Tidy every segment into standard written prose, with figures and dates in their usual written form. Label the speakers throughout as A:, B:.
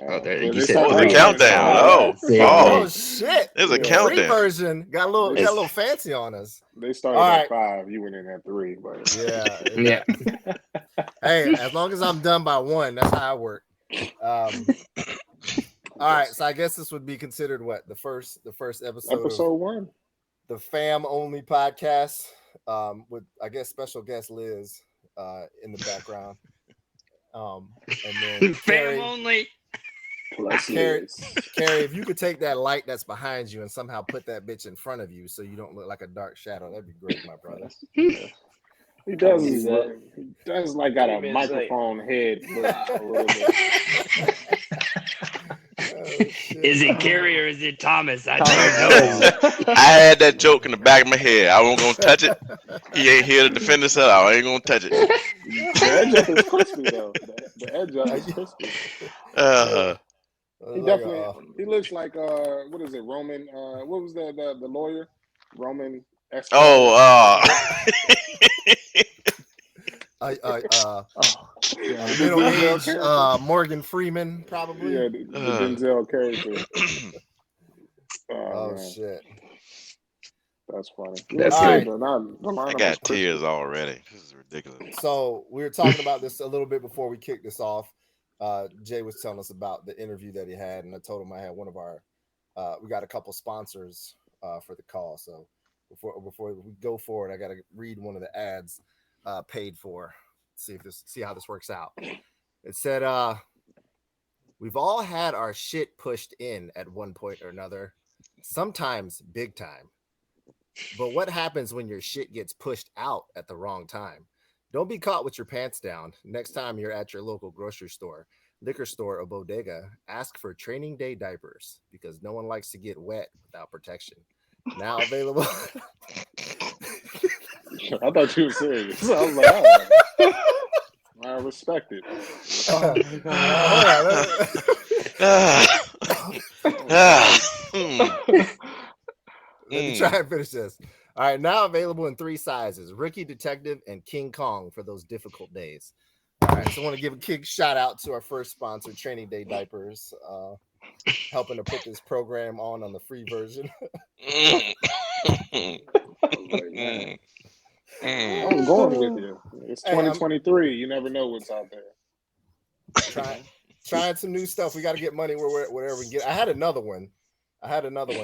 A: Oh, there
B: But
A: you
B: they
A: said
B: start
C: Oh, the
A: free.
B: uploading
C: countdown.
B: tomorrow.
C: Oh,
A: Yeah.
C: oh shit!
B: Yeah,
D: There's a
C: The
B: yeah.
C: free
D: countdown.
C: version got a
B: They
C: little fancy on us.
B: they
C: All
B: started at
C: right,
B: 5. You went in at 3, but
C: yeah, it
A: Yeah.
C: got. Hey, as long as I'm done by 1, that's how I work. All right, so I guess this would be considered what the first episode of
B: episode 1.
C: the fam only podcast, with I guess special guest Liz in the background, and then
A: Fam only.
B: Plus
C: Carrie,
B: Liz.
C: Carrie, if you could take that light that's behind you and somehow put that bitch in front of you so you don't look like a dark shadow, that'd be great, my brother.
B: He
E: I
B: does.
E: can do that.
B: He does like got a
E: Give me a second.
B: microphone head look a little bit.
C: Oh, shit.
A: Is it Carrie or is it Thomas? I
E: Thomas
A: don't know.
D: I had that joke in the back of my head. I wasn't gonna touch it. He ain't here to defend himself. I ain't gonna touch it.
B: The edge of it is crispy though. The edge of it is crispy.
D: Uh,
B: He
C: Like,
B: definitely. He looks like what is it? Roman. What was the lawyer? Roman Esquire.
D: oh,
E: Oh, yeah.
C: middle
B: Denzel
C: age
B: character.
C: Morgan Freeman, probably.
B: Yeah, the Denzel character.
C: Oh
B: Man,
C: shit.
B: that's funny.
A: That's
C: All
A: good.
C: right.
B: The
D: I
B: lineup was
D: got
B: crispy.
D: tears already. This is ridiculous.
C: So we were talking about this a little bit before we kicked this off. Jay was telling us about the interview that he had, and I told him I had one of our. We got a couple sponsors for the call. So before we go forward, I got to read one of the ads paid for. See how this works out. It said, "We've all had our shit pushed in at one point or another, sometimes big time. But what happens when your shit gets pushed out at the wrong time? Don't be caught with your pants down. Next time you're at your local grocery store, liquor store, or bodega, ask for training day diapers because no one likes to get wet without protection. Now available."
B: I thought you were serious. I was like, oh, I respect it.
E: Oh my god.
D: Ah,
C: Let me try and finish this. All right, now available in 3 sizes: Rookie, Detective, and King Kong for those difficult days. All right, so I want to give a big shout out to our first sponsor, Training Day Diapers, helping to put this program on the free version.
B: I was like, man, I'm going with you. It's
C: Hey, I'm
B: 2023. You never know what's out there.
C: trying some new stuff. We got to get money wherever we can get. I had another one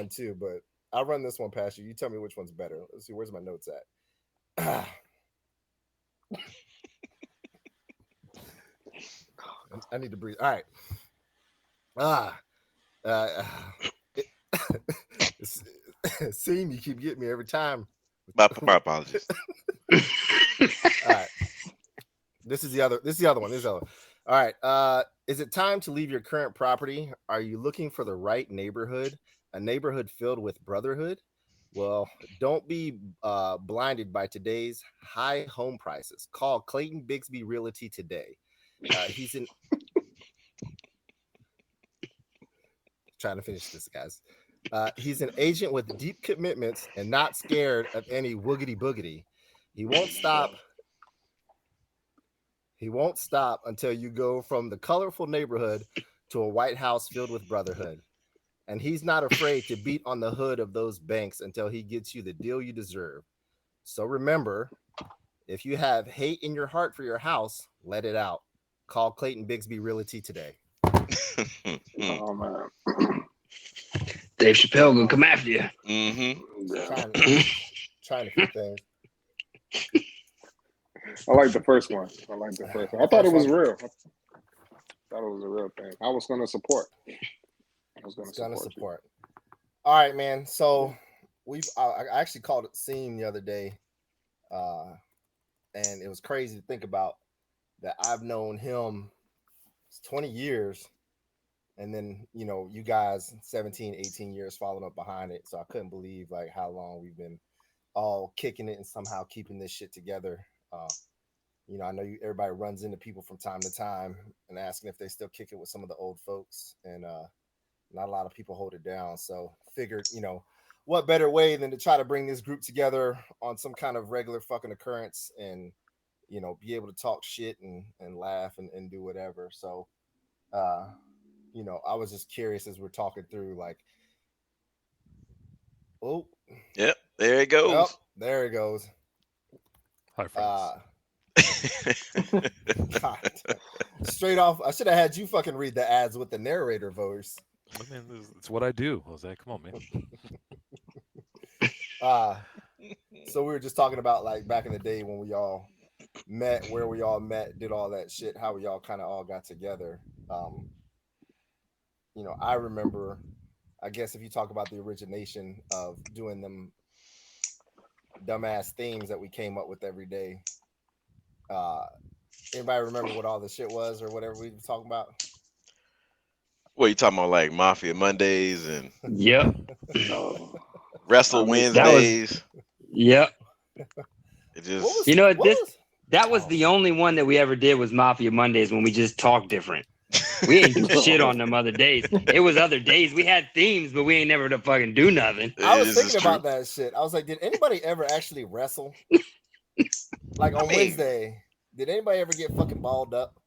C: too, but I'll run this one past you. You tell me which one's better. Let's see, where's my notes at? I need to breathe. All right. Scene, you keep getting me every time.
D: my apologies.
C: All right. This is the other one. All right. Is it time to leave your current property? Are you looking for the right neighborhood? A neighborhood filled with brotherhood? Well, don't be blinded by today's high home prices. Call Clayton Bigsby Realty today. He's in. Trying to finish this, guys. He's an agent with deep commitments and not scared of any woogity boogity. He won't stop. He won't stop until you go from the colorful neighborhood to a White House filled with brotherhood. And he's not afraid to beat on the hood of those banks until he gets you the deal you deserve. So remember, if you have hate in your heart for your house, let it out. Call Clayton Bigsby Realty today.
B: Oh man.
A: Dave Chappelle gonna come after you.
D: Mm-hmm.
C: Trying to fit things.
B: I like the first one. I thought it was real. I thought it was a real thing. I was going to support.
C: Support. All right, man. So I actually called it Scene the other day, and it was crazy to think about that. I've known him 20 years, and then you guys 17, 18 years following up behind it. So I couldn't believe like how long we've been all kicking it and somehow keeping this shit together. I know everybody runs into people from time to time and asking if they still kick it with some of the old folks, and not a lot of people hold it down. So figured, what better way than to try to bring this group together on some kind of regular fucking occurrence and, be able to talk shit and laugh and do whatever. So you know, I was just curious as we're talking through, like, oh,
D: Yep, there it goes.
C: yep, there it goes.
F: Hi, friends.
C: God. Straight off, I should have had you fucking read the ads with the narrator voice.
F: I mean, it's what I do, Jose. Come on, man.
C: So we were just talking about like back in the day when we all met, where we all met, did all that shit, how we all kind of all got together. You know, I remember, I guess if you talk about the origination of doing them dumbass themes that we came up with every day. Anybody remember what all the shit was or whatever we were talking about?
D: What you talking about, like Mafia Mondays and
A: Yep.
D: Wrestle
B: I mean,
D: Wednesdays?
A: Yep.
D: It just
C: What was,
A: You know what,
C: what
A: this-
C: was-
A: That was the only one that we ever did was Mafia Mondays when we just talked different. We ain't do shit on them other days. It was other days. We had themes, but we ain't never to fucking do nothing.
C: I was
D: This is
C: thinking
D: true.
C: about that shit. I was like, did anybody ever actually wrestle? Like on
D: mean-
C: Wednesday, did anybody ever get fucking balled up?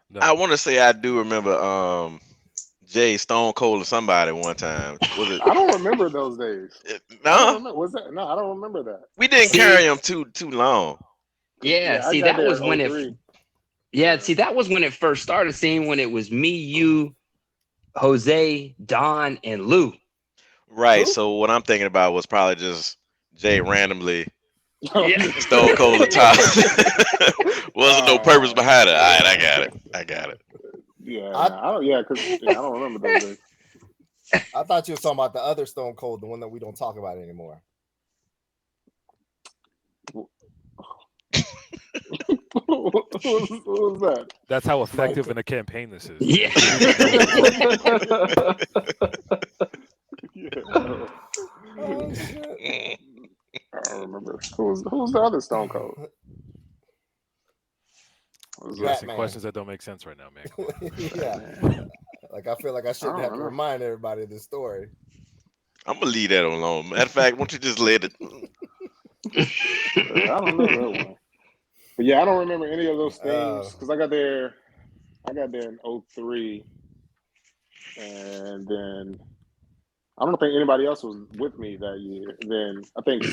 F: No.
D: I want to say I do remember Jay Stone Cold or somebody one time. Was it?
B: I don't remember those days. I don't
D: No,
B: remember. Was that? No, I don't remember that.
D: we didn't
A: See-
D: carry him too long.
A: Yeah,
B: I
A: see,
B: got
A: that
B: there
A: was
B: in
A: when it.
B: 03.
A: Yeah, see, that was when it first started. Seeing when it was me, you, Jose, Don, and Lou.
D: Right.
C: Who?
D: So what I'm thinking about was probably just Jay randomly
A: Yeah.
D: Stone Cold the top. Wasn't no purpose behind it. All right, I got it.
B: Yeah,
C: I-
B: I don't. Yeah, because I don't remember those days.
C: I thought you were talking about the other Stone Cold, the one that we don't talk about anymore.
B: Who was that?
F: That's how effective in a campaign this is.
A: Yeah.
B: Yeah.
C: Oh shit!
D: Mm.
B: I don't remember. Who's the other Stone Cold? Who's
F: You're
B: that?
F: asking
C: Batman.
F: questions that don't make sense right now, man. Come on.
C: Yeah, like I feel like I shouldn't
B: I
C: have
B: don't
C: to
B: know.
C: remind everybody of this story.
D: I'm gonna leave that alone. Matter of fact, won't you just let it?
B: I don't know that one. But yeah, I don't remember any of those themes because I got there in 03, and then I don't think anybody else was with me that year. Then I think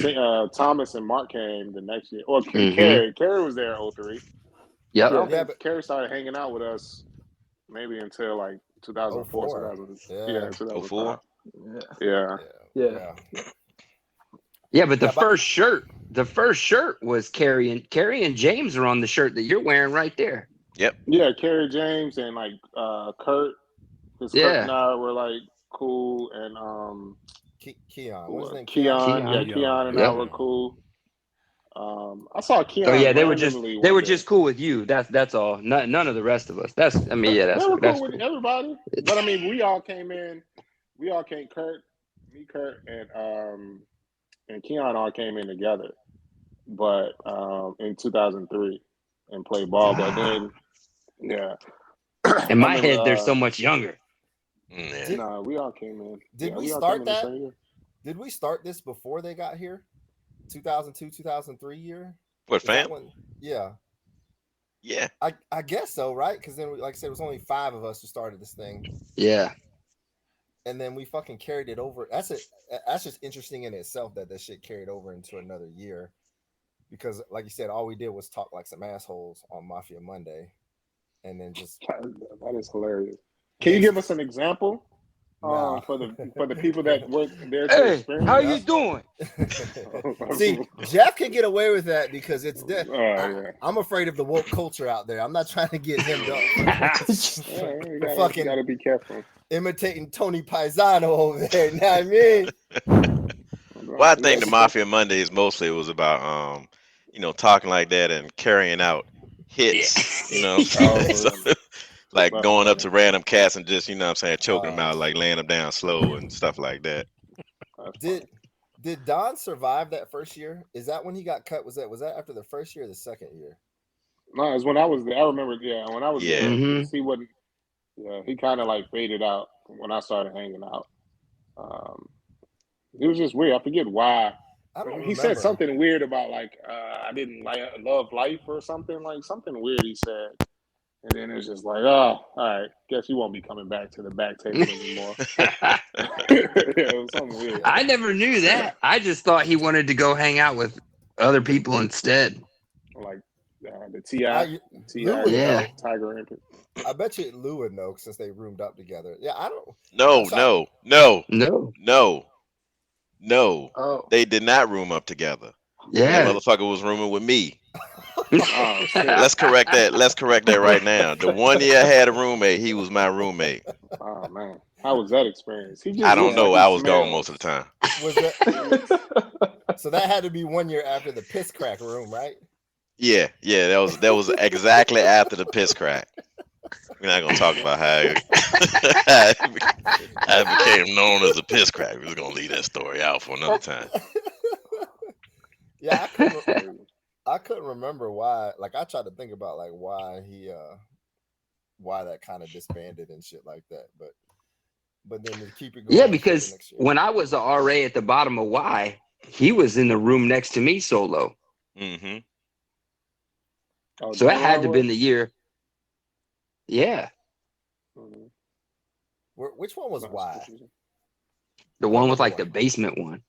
B: Thomas and Mark came the next year. Or
A: Mhm.
B: Carrie was there in 03. I
A: Yep.
B: don't
C: Yeah,
B: think
C: but-
B: Carrie started hanging out with us maybe until like 2004,
C: 04.
B: 2000.
C: Yeah.
B: Yeah, 2005.
D: 04?
B: Yeah.
E: Yeah.
A: Yeah, but the
C: Yeah, but-
A: first shirt was Carrie and James are on the shirt that you're wearing right there.
B: Yeah, Kerry James and like Kurt. Because
A: Yeah.
B: Kurt and I were like cool, and
C: Keon, what's his name?
B: Keon. Yeah,
F: Keon.
B: Keon and I
A: Yeah.
B: were cool. I saw Keon.
A: Oh yeah, they were just
B: randomly
A: they
B: one
A: were
B: day.
A: just cool with you. That's all. None of the rest of us. That's I mean yeah, that's
B: they were
A: that's
B: cool with
A: cool.
B: everybody. But I mean, we all came in. Kurt, and Keon all came in together. But in 2003 and played ball. But then, yeah.
A: In my
B: I remember,
A: head, they're so much younger.
D: Yeah.
B: Nah, we all came in.
C: Did
B: Yeah,
C: we
B: all
C: start
B: came in the
C: that?
B: same year.
C: Did we start this before they got here? 2002, 2003 year?
D: What,
C: Is that
D: fam?
C: when- yeah.
D: Yeah.
C: I guess so, right? Because then, like I said, it was only 5 of us who started this thing,
A: Yeah.
C: and then we fucking carried it over. That's just interesting in itself that shit carried over into another year, because, like you said, all we did was talk like some assholes on Mafia Monday, and then just
B: That is hilarious. Can you give us an example
C: Nah.
B: for the people that were there to
A: Hey,
B: experience?
A: how
B: that?
A: you doing?
C: see, Jeff can get away with that because it's
B: yeah.
C: I'm afraid of the woke culture out there. I'm not trying to get him
B: Yeah, you gotta,
C: Fucking-
B: you gotta be careful.
C: imitating Tony Paisano over there. You know what I mean?
D: Well, I think the Mafia Mondays mostly was about talking like that and carrying out hits,
B: Oh,
D: So, like going up to random cats and just, choking them out, like laying them down slow and stuff like that.
C: Did Don survive that first year? Is that when he got cut? Was that after the first year or the second year?
B: No, it's when I was there. I remember, when I was
D: Yeah.
B: there,
A: Mhm.
B: he wouldn't. Yeah, he kind of like faded out when I started hanging out. It was just weird. I forget why.
C: I don't
B: He
C: remember.
B: said something weird about like I didn't love life or something weird he said, And then it's just like, oh, all right, guess you won't be coming back to the back table anymore. It was something weird.
A: I never knew that. I just thought he wanted to go hang out with other people instead.
B: Like the T.I.
C: Lou would
A: Yeah.
C: know.
B: Tiger Imp.
C: I bet you Lou would know since they roomed up together. Yeah, I don't.
D: No,
C: So-
A: No.
B: Oh,
D: They did not room up together. That
A: Yeah.
D: motherfucker was rooming with me.
B: oh shit.
D: Let's correct that. Let's correct that right now. The 1 year I had a roommate, he was my roommate.
B: Oh man, how was that experience? He just
D: I don't
B: looks
D: know.
B: like he
D: I was gone
B: smells.
D: most of the time.
C: Was that, so that had to be 1 year after the piss crack room, right?
D: Yeah. That was exactly after the piss crack. We're not gonna talk about how I became known as a piss crack. We're gonna leave that story out for another time.
C: Yeah, I couldn't remember why. Like, I tried to think about like why why that kind of disbanded and shit like that. But then to keep it going.
A: Yeah,
C: for the
A: because
C: next year.
A: when I was a RA at the bottom of Y, he was in the room next to me solo.
D: Mm-hmm.
B: Oh,
A: So it
B: John
A: had to
B: was?
A: been the year. Yeah.
B: Mhm.
C: Which one was
B: Nice.
C: why?
A: The one with like the basement one.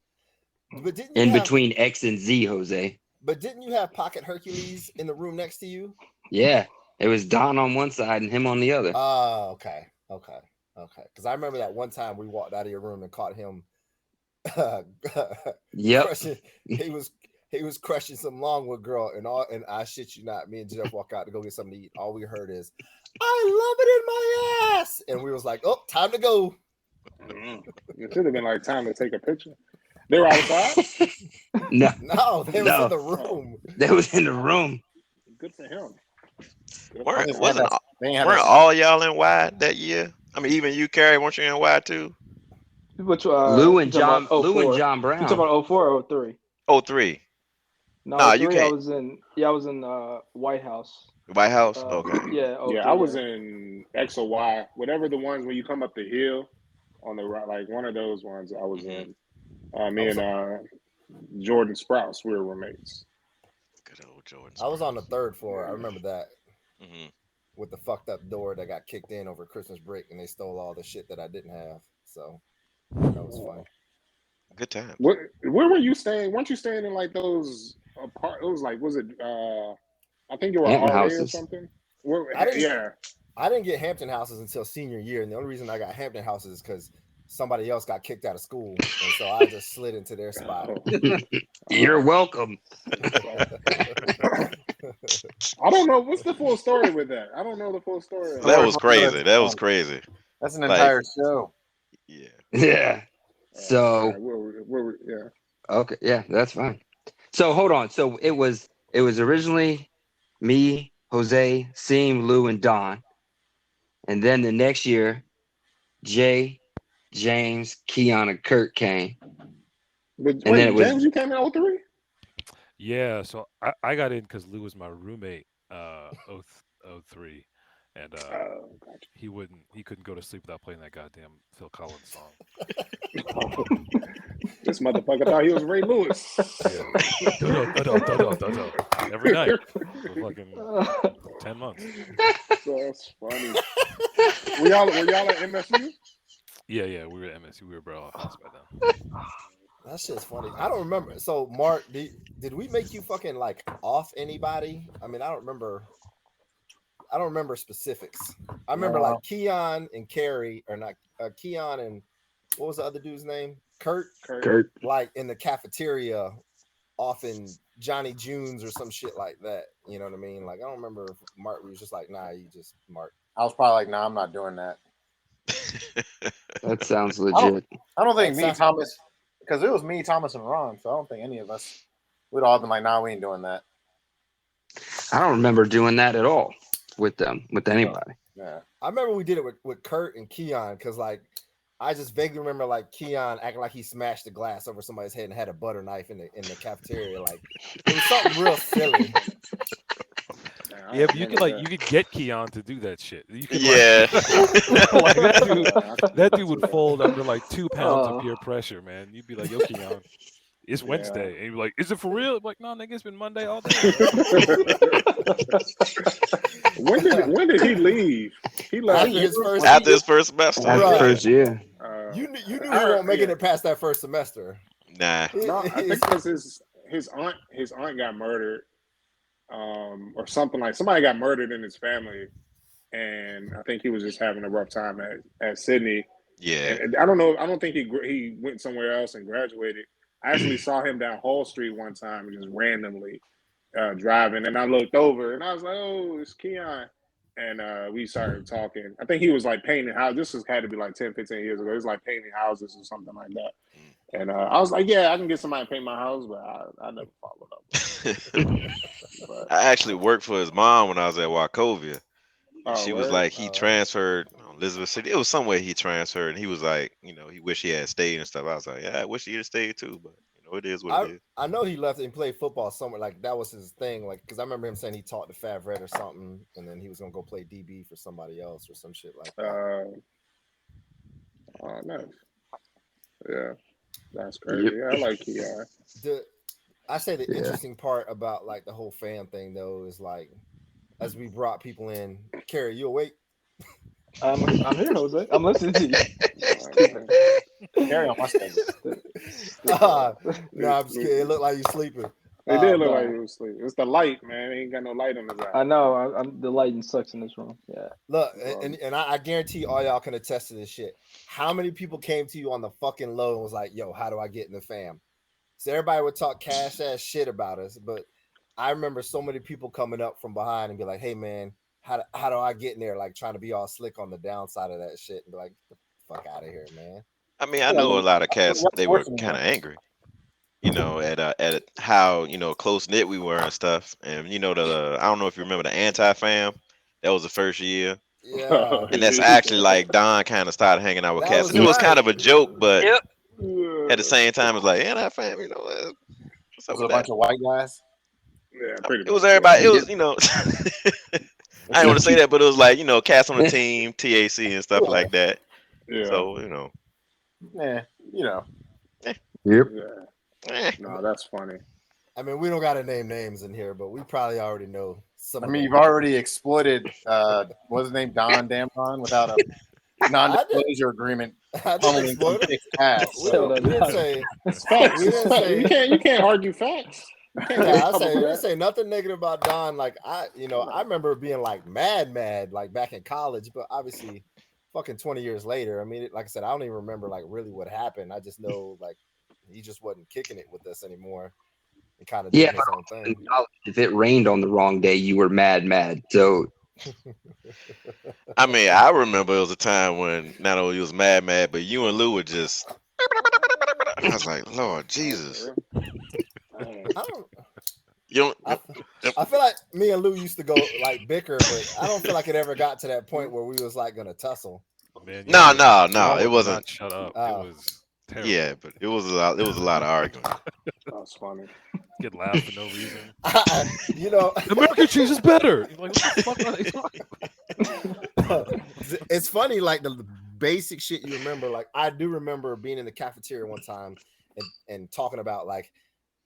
C: But didn't you
A: In
C: have,
A: between X and Z, Jose.
C: But didn't you have Pocket Hercules in the room next to you?
A: Yeah. It was Don on one side and him on the other.
C: Oh, okay. Because I remember that one time we walked out of your room and caught him.
A: Yep.
C: crushing, he was crushing some Longwood girl, and I shit you not, me and Jeff walk out to go get something to eat. All we heard is, "I love it in my ass," and we was like, "Oh, time to go."
B: It should have been like time to take a picture. They were outside.
A: No,
C: No, they was
A: No.
C: in the room.
A: that was in the room.
B: Good for him. Good for
D: Weren't
B: him.
D: wasn't
E: They ain't had
D: weren't
E: that-
D: all y'all in Y that year? I mean, even you, Carrie, weren't you in Y too?
E: Which,
A: Lou and
E: you talking
A: John
E: about
A: Lou and
E: 04?
A: John
E: You
A: Brown.
E: talking about 04 or 03?
D: Oh, 3.
E: No,
D: Nah, you
E: 03, I
D: can't.
E: was in. Yeah, I was in White House.
D: White House.
E: Uh,
D: Okay.
E: Yeah.
B: Yeah, I
E: 03,
B: was
E: yeah.
B: in X or Y, whatever the ones when you come up the hill on the right, like one of those ones I was
D: Mhm.
B: in. Me and Jordan Sprouse, we were roommates.
D: Good old Jordan.
C: I was on the third floor. I remember that
D: Mm-hmm.
C: with the fucked up door that got kicked in over Christmas break, and they stole all the shit that I didn't have. So that was fun.
D: Good time.
B: Where were you staying? Weren't you staying in like those apart? It was like, was it? I think you were
A: Hampton
B: RA or
A: houses.
B: something. Where,
C: I didn't-
B: yeah.
C: I didn't get Hampton houses until senior year, and the only reason I got Hampton houses is because somebody else got kicked out of school, and so I just slid into their spot.
A: You're welcome.
B: I don't know what's the full story with that. I don't know the full story.
D: That was crazy. That was crazy.
E: That's an
D: Like-
E: entire show.
D: Yeah.
A: Yeah. So
B: Yeah.
A: okay, yeah, that's fine. So hold on. So it was originally me, Jose, Seam, Lou, and Don. And then the next year, Jay, James, Keon, and Kurt came.
B: But
A: then
B: wait,
A: it was-
B: James, you came in 03?
F: Yeah, so I got in because Lou was my roommate, 03, and
B: Gotcha.
F: he couldn't go to sleep without playing that goddamn Phil Collins song.
B: This motherfucker thought he was Ray Lewis.
F: Da-da, every night for fucking 10 months.
B: That's funny. Were y'all at MSU?
F: Yeah, we were at MSU. We were bro office by then.
C: That shit's funny. I don't remember. So, Mark, did we make you fucking like off anybody? I mean, I don't remember specifics. I remember like Keon and Carrie, or not Keon and what was the other dude's name? Kurt.
A: Kurt.
C: Like in the cafeteria, off in Johnny June's or some shit like that. You know what I mean? Like I don't remember if Mark was just like, nah, you just Mark.
E: I was probably like, nah, I'm not doing that.
A: That sounds legit.
E: I don't think me,
C: Exactly.
E: Thomas, because it was me, Thomas, and Ron. So I don't think any of us would all been like, nah, we ain't doing that.
A: I don't remember doing that at all with them, with anybody.
E: Yeah.
C: I remember we did it with Kurt and Keon because like I just vaguely remember like Keon acting like he smashed the glass over somebody's head and had a butter knife in the cafeteria. Like it was something real silly.
F: Yeah, but you could get Keon to do that shit. You could,
D: Yeah.
F: like, that dude would fold under like 2 pounds of peer pressure, man. You'd be like, yo, Keon, It's
B: Yeah.
F: Wednesday. And you're like, is it for real? I'm like, no, nigga, it's been Monday all day.
B: When did he leave? He left
C: After his first
D: After his first semester.
A: After
C: Right.
A: first year.
C: You knew he won't making it past that first semester.
D: Nah.
B: No, I think because his aunt got murdered, or something like somebody got murdered in his family, and I think he was just having a rough time at Sydney.
D: Yeah.
B: And I don't know. I don't think he went somewhere else and graduated. I actually saw him down Hall Street one time, just randomly driving, and I looked over and I was like, "Oh, it's Keon." And we started talking. I think he was like painting houses. This had to be like 10, 15 years ago. He was like painting houses or something like that. And I was like, yeah, I can get somebody to paint my house, but I never followed up. But,
D: I actually worked for his mom when I was at Wachovia. And she was
B: word?
D: like, he transferred Elizabeth City. It was somewhere he transferred, and he was like, you know, he wished he had stayed and stuff. I was like, yeah, I wish he had stayed too, but you know, it is what it is.
C: I know he left and played football somewhere. Like that was his thing. Like because I remember him saying he talked to Fav Red or something, and then he was gonna go play DB for somebody else or some shit like that.
B: Nice. Yeah, that's crazy. Yeah, I like Keon.
C: I say the interesting part about like the whole fan thing though is like as we brought people in. Carrie, you awake?
G: I'm here, Jose. I'm listening to you.
E: Carry on, my statement.
C: No, I'm just kidding. It looked like you sleeping.
B: It did look like he was asleep. It's the light, man. He ain't got no light on his eye.
G: I know. I'm the lighting sucks in this room. Yeah.
C: Look, and I guarantee all y'all can attest to this shit. How many people came to you on the fucking low and was like, "Yo, how do I get in the fam?" So everybody would talk cash ass shit about us, but I remember so many people coming up from behind and be like, "Hey, man, how do I get in there?" Like trying to be all slick on the downside of that shit and be like, "Get the fuck out of here, man."
D: I mean, I know a lot of cats. They were kind of angry, you know, at how, you know, close knit we were and stuff. And you know, I don't know if you remember the anti-fam. That was the first year.
C: Yeah.
D: And that's actually like Don kind of started hanging out with cats. And it was kind of a joke, but at the same time, it's like anti-fam. You know, what's up
E: Was it
D: with
E: a bunch of white guys?
B: Yeah, pretty
D: It was
B: much.
D: everybody. It was, you know, I didn't want to say that, but it was like, you know, cats on the team, TAC and stuff like that.
B: Yeah.
D: So, you know.
E: Yeah, you know.
A: Yep.
B: Yeah. No, that's funny.
C: I mean, we don't got to name names in here, but we probably already know some.
E: I mean, you've already exploited what's his name, Don Damron, without a non-disclosure agreement.
C: I didn't exploit him. We didn't say
B: It's facts.
C: We didn't say
B: You can't argue facts.
C: Yeah, we didn't say nothing negative about Don. Like I remember being like mad, like back in college, but obviously, fucking 20 years later. I mean, like I said, I don't even remember like really what happened. I just know like he just wasn't kicking it with us anymore. And kind of doing his own thing.
A: If it rained on the wrong day, you were mad. So
D: I mean, I remember it was a time when not only you was mad, but you and Lou were just. I was like, Lord Jesus.
C: I feel like me and Lou used to go like bicker, but I don't feel like it ever got to that point where we was like gonna tussle.
D: Man, no, it wasn't.
F: Shut up. It was terrible.
D: Yeah, but it was a lot. It was a lot of arguing.
B: That's funny.
F: Get loud for no reason.
C: You know,
F: American cheese is better. You're like, what the fuck are they talking?
C: It's funny, like the basic shit you remember. Like I do remember being in the cafeteria one time and talking about like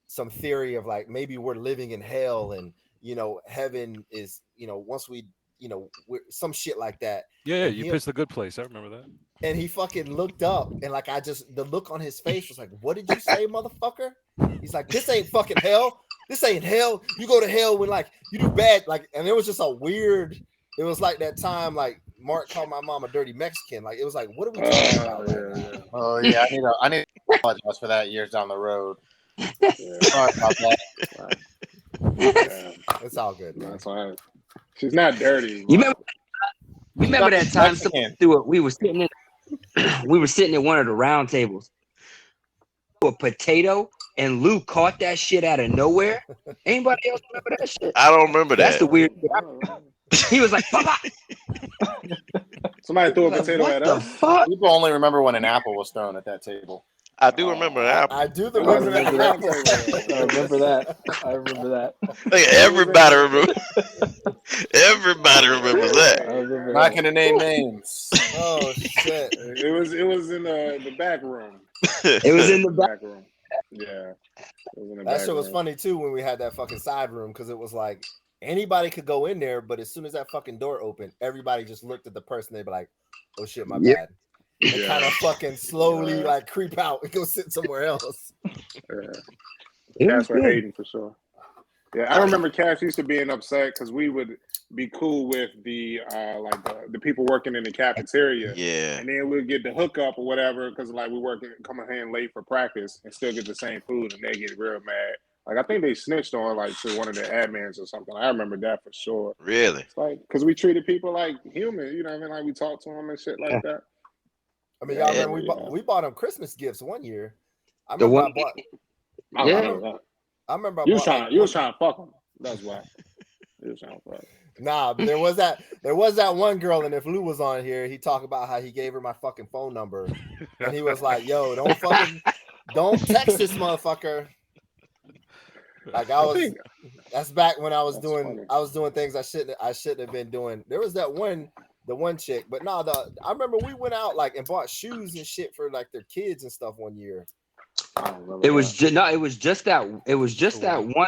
C: some theory of like maybe we're living in hell and you know heaven is, you know, once we, you know, some shit like that.
F: Yeah, you pissed the good place. I remember that.
C: And he fucking looked up and like the look on his face was like, "What did you say, motherfucker?" He's like, "This ain't fucking hell. This ain't hell. You go to hell when like you do bad." Like, and it was just a weird. It was like that time like Mark called my mom a dirty Mexican. Like it was like, what are we talking about?
E: Yeah. Oh yeah, I need to apologize for that years down the road. Sorry about that.
C: It's all good, man.
B: That's fine. She's not dirty.
A: You remember that time we were sitting at one of the round tables. A potato and Lou caught that shit out of nowhere. Anybody else remember that shit?
D: I don't remember that.
A: That's the weird. He was like, "Papa."
B: Somebody threw a potato at us.
A: Fuck?
E: People only remember when an apple was thrown at that table.
D: I do remember that.
C: I do remember that.
G: I remember that.
D: Like, everybody remember. Everybody remembers that.
E: I'm not gonna name names.
C: Oh shit!
B: It was in the back room.
A: It was in the back
B: room. Yeah. It was in the
C: That shit was
B: background.
C: funny too when we had that fucking side room because it was like anybody could go in there, but as soon as that fucking door opened, everybody just looked at the person. They'd be like, "Oh shit, my
A: Yep.
C: bad." They
B: Yeah.
C: kind of fucking slowly
B: Yeah.
C: like creep out and go sit somewhere else.
B: Yeah.
A: It was
B: Cats were
A: good.
B: hating for sure. Yeah, I remember Cass used to being upset because we would be cool with the the people working in the cafeteria,
D: Yeah.
B: and then we'd get the hookup or whatever because like we coming in late for practice and still get the same food, and they get real mad. Like I think they snitched on like to one of the admins or something. I remember that for sure.
D: Really?
B: It's like because we treated people like human, you know what I mean? Like we talked to them and shit like that.
C: I mean,
B: Yeah,
C: y'all remember
B: yeah.
C: we bought them Christmas gifts one year. I
A: The
C: remember
A: one-
C: I bought.
B: I
A: Yeah.
B: remember that.
C: I remember I
B: You was
C: bought,
B: trying.
C: like,
B: You was trying to fuck them. That's why. You was trying to fuck.
C: Nah, but there was that one girl, and if Lou was on here, he talked about how he gave her my fucking phone number, and he was like, "Yo, don't text this motherfucker." Like that's back when I was
B: That's
C: doing things I shouldn't have been doing. There was the one chick, but no, I remember we went out like and bought shoes and shit for like their kids and stuff one year.
B: I don't remember
A: It was
B: that.
A: it was just that one.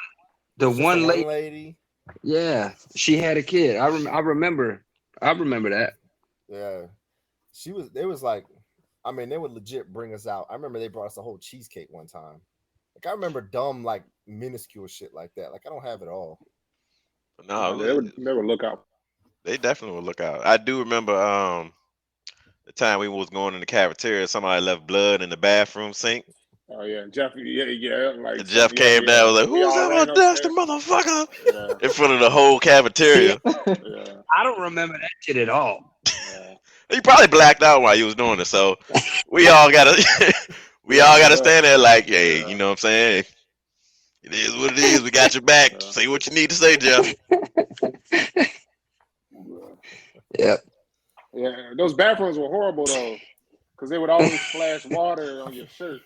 A: The
C: Just
A: one lady.
C: lady.
A: Yeah, she had a kid. I remember that.
C: Yeah, they was like, I mean, they would legit bring us out. I remember they brought us a whole cheesecake one time. Like I remember dumb, like minuscule shit like that. Like I don't have it all.
D: No,
B: They would look out.
D: they definitely would look out. I do remember the time we was going in the cafeteria, somebody left blood in the bathroom sink.
B: Oh yeah, Jeff. Yeah. Like
D: And Jeff came down and was like,
B: We
D: "Who's
B: all
D: that
B: ran
D: dusty
B: upstairs.
D: motherfucker?"
B: Yeah,
D: In front of the whole cafeteria.
B: yeah,
A: I don't remember that shit at all.
B: yeah.
D: He probably blacked out while he was doing it. So we all gotta stand there like, hey, you know what I'm saying? It is what it is. We got your back.
B: Yeah.
D: Say what you need to say, Jeff.
A: Yep.
B: Yeah, those bathrooms were horrible though, because they would always splash water on your shirt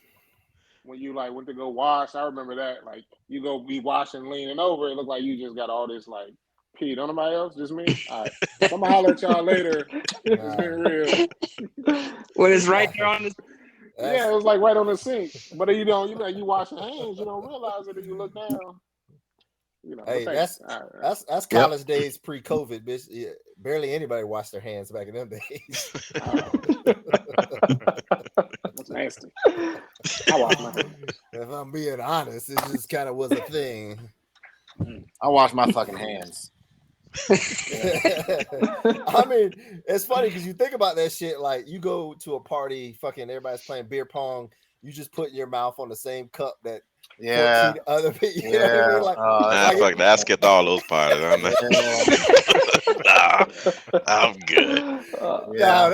B: when you like went to go wash. I remember that. Like you go be washing, leaning over, it looked like you just got all this like pee. Don't nobody else? Just me? All right. I'm gonna holler at y'all later. It's been real.
A: When it's right there on the.
B: Yeah, it was like right on the sink. But you wash your hands, you don't realize it if you look down. You know,
C: Hey,
B: but thanks. All right.
C: that's college days pre-COVID, bitch. Yeah, barely anybody washed their hands back in them days.
B: That's nasty. I wash my hands.
C: If I'm being honest, it just kind of was a thing.
E: I wash my fucking hands.
C: I mean, it's funny because you think about that shit. Like, you go to a party, fucking everybody's playing beer pong. You just put your mouth on the same cup that
E: Yeah.
C: 14 other people. You know what I mean? Like,
D: Fuck that. I skipped all those parties. I'm good.
C: yeah,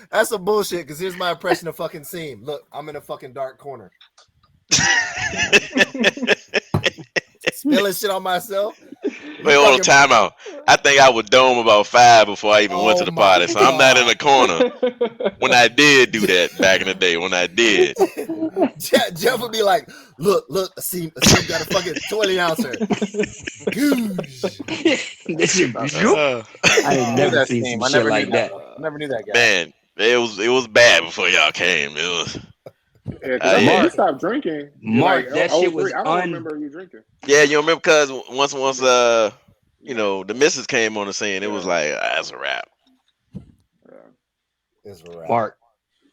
C: that's a bullshit. Because here's my impression of fucking Seam. Look, I'm in a fucking dark corner, spilling shit on myself.
D: Wait, hold on, time out. I think I was dome about 5 before I even went to the party, so I'm not in the corner. When I did do that back in the day, when I did.
C: Jeff would be like, look, Seam got a fucking 20 ouncer. Goosh.
A: This shit. I ain't never seen some shit like that.
E: I never knew that guy.
D: Man, it was bad before y'all came. It was.
B: Yeah, 'cause
D: Yeah.
B: you stopped drinking.
A: Mark,
B: Like,
A: that shit was
B: I don't remember you drinking.
D: Yeah, you remember because once you know, the missus came on the scene, it was like, that's a wrap.
C: It's a wrap.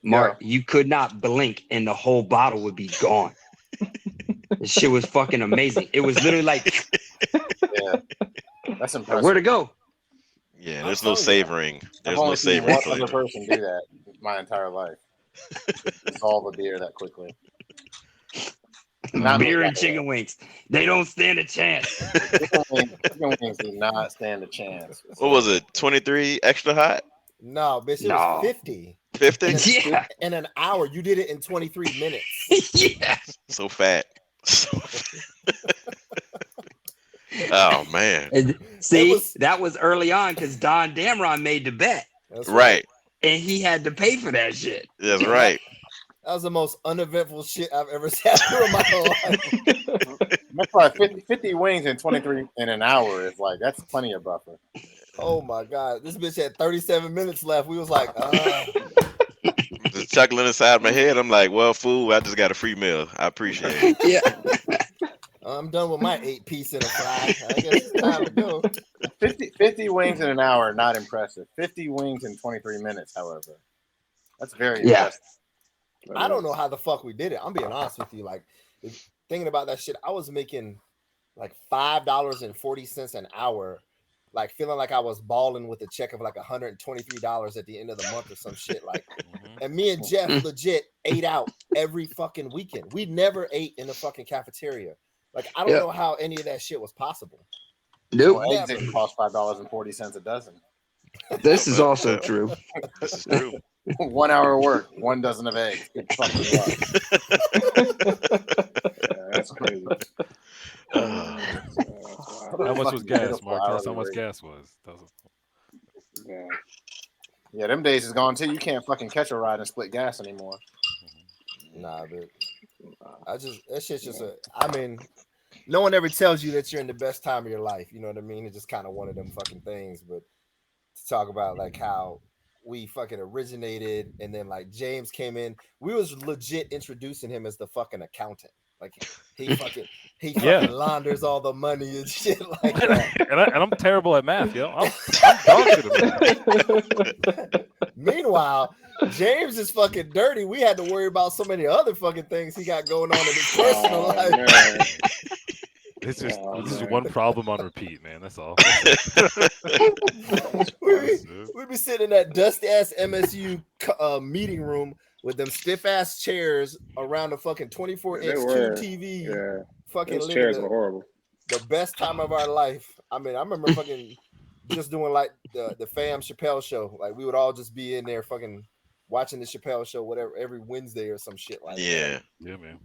A: Mark, you could not blink and the whole bottle would be gone. This shit was fucking amazing. It was literally like,
E: Yeah. That's impressive.
A: where to go?
D: Yeah,
C: I'm
D: there's no
C: telling you.
D: savoring. There's
E: I've only
D: no
E: seen
D: savoring
E: one other
D: flavor.
E: person do that my entire life. Solve a beer that quickly. Not
A: Beer
E: me.
A: and chicken wings. They don't stand a chance.
E: Chicken wings do not stand a chance.
D: What was it? 23 extra hot?
C: No, bitch, it
A: No.
C: was 50.
D: 50?
A: Yeah.
C: In an hour, you did it in 23 minutes.
A: Yeah.
D: So fat. Oh man.
A: And see,
C: was-
A: that was early on because Don Damron made the bet
C: That's
D: Right.
A: and he had to pay for that shit.
D: That's right.
C: That was the most uneventful shit I've ever sat through in my life.
E: That's probably 50 wings in 23 in an hour is like, that's plenty of buffer.
C: Oh my god, this bitch had 37 minutes left. We was like,
D: The chuckling inside my head. I'm like, well, fool, I just got a free meal. I appreciate it.
A: Yeah.
C: I'm done with my 8-piece and a fry. I guess it's time to go.
E: 50 wings in an hour, not impressive. 50 wings in 23 minutes, however. That's very
A: Yeah.
E: impressive.
C: I don't know how the fuck we did it. I'm being honest with you. Like, thinking about that shit, I was making like $5.40 an hour, like feeling like I was balling with a check of like $123 at the end of the month or some shit. Like, and me and Jeff legit ate out every fucking weekend. We never ate in the fucking cafeteria. Like, I don't know how any of that shit was possible.
A: Nope.
E: Well, eggs didn't cost $5.40 a dozen.
A: This is also true.
D: This is true.
E: 1 hour of work, 1 dozen of eggs. Good fucking luck.
B: That's crazy.
F: How much was gas, Mark? Tell us how much gas was.
E: Yeah, them days is gone too. You can't fucking catch a ride and split gas anymore.
C: Nah, but that shit's just I mean, no one ever tells you that you're in the best time of your life. You know what I mean? It's just kind of one of them fucking things. But to talk about like how we fucking originated, and then like James came in, we was legit introducing him as the fucking accountant. Like he fucking launders all the money and shit like that.
F: And I'm terrible at math, yo. I'm dog shit at math.
C: Meanwhile, James is fucking dirty. We had to worry about so many other fucking things he got going on in his personal life.
F: This is one problem on repeat, man. That's all.
C: We'd be sitting in that dusty ass MSU meeting room with them stiff ass chairs around the fucking 24-inch TV.
B: Yeah,
C: fucking
B: those chairs were horrible.
C: The best time of our life. I mean, I remember fucking just doing like the fam Chappelle show. Like we would all just be in there fucking watching the Chappelle show, whatever, every Wednesday or some shit like that.
F: Yeah, man.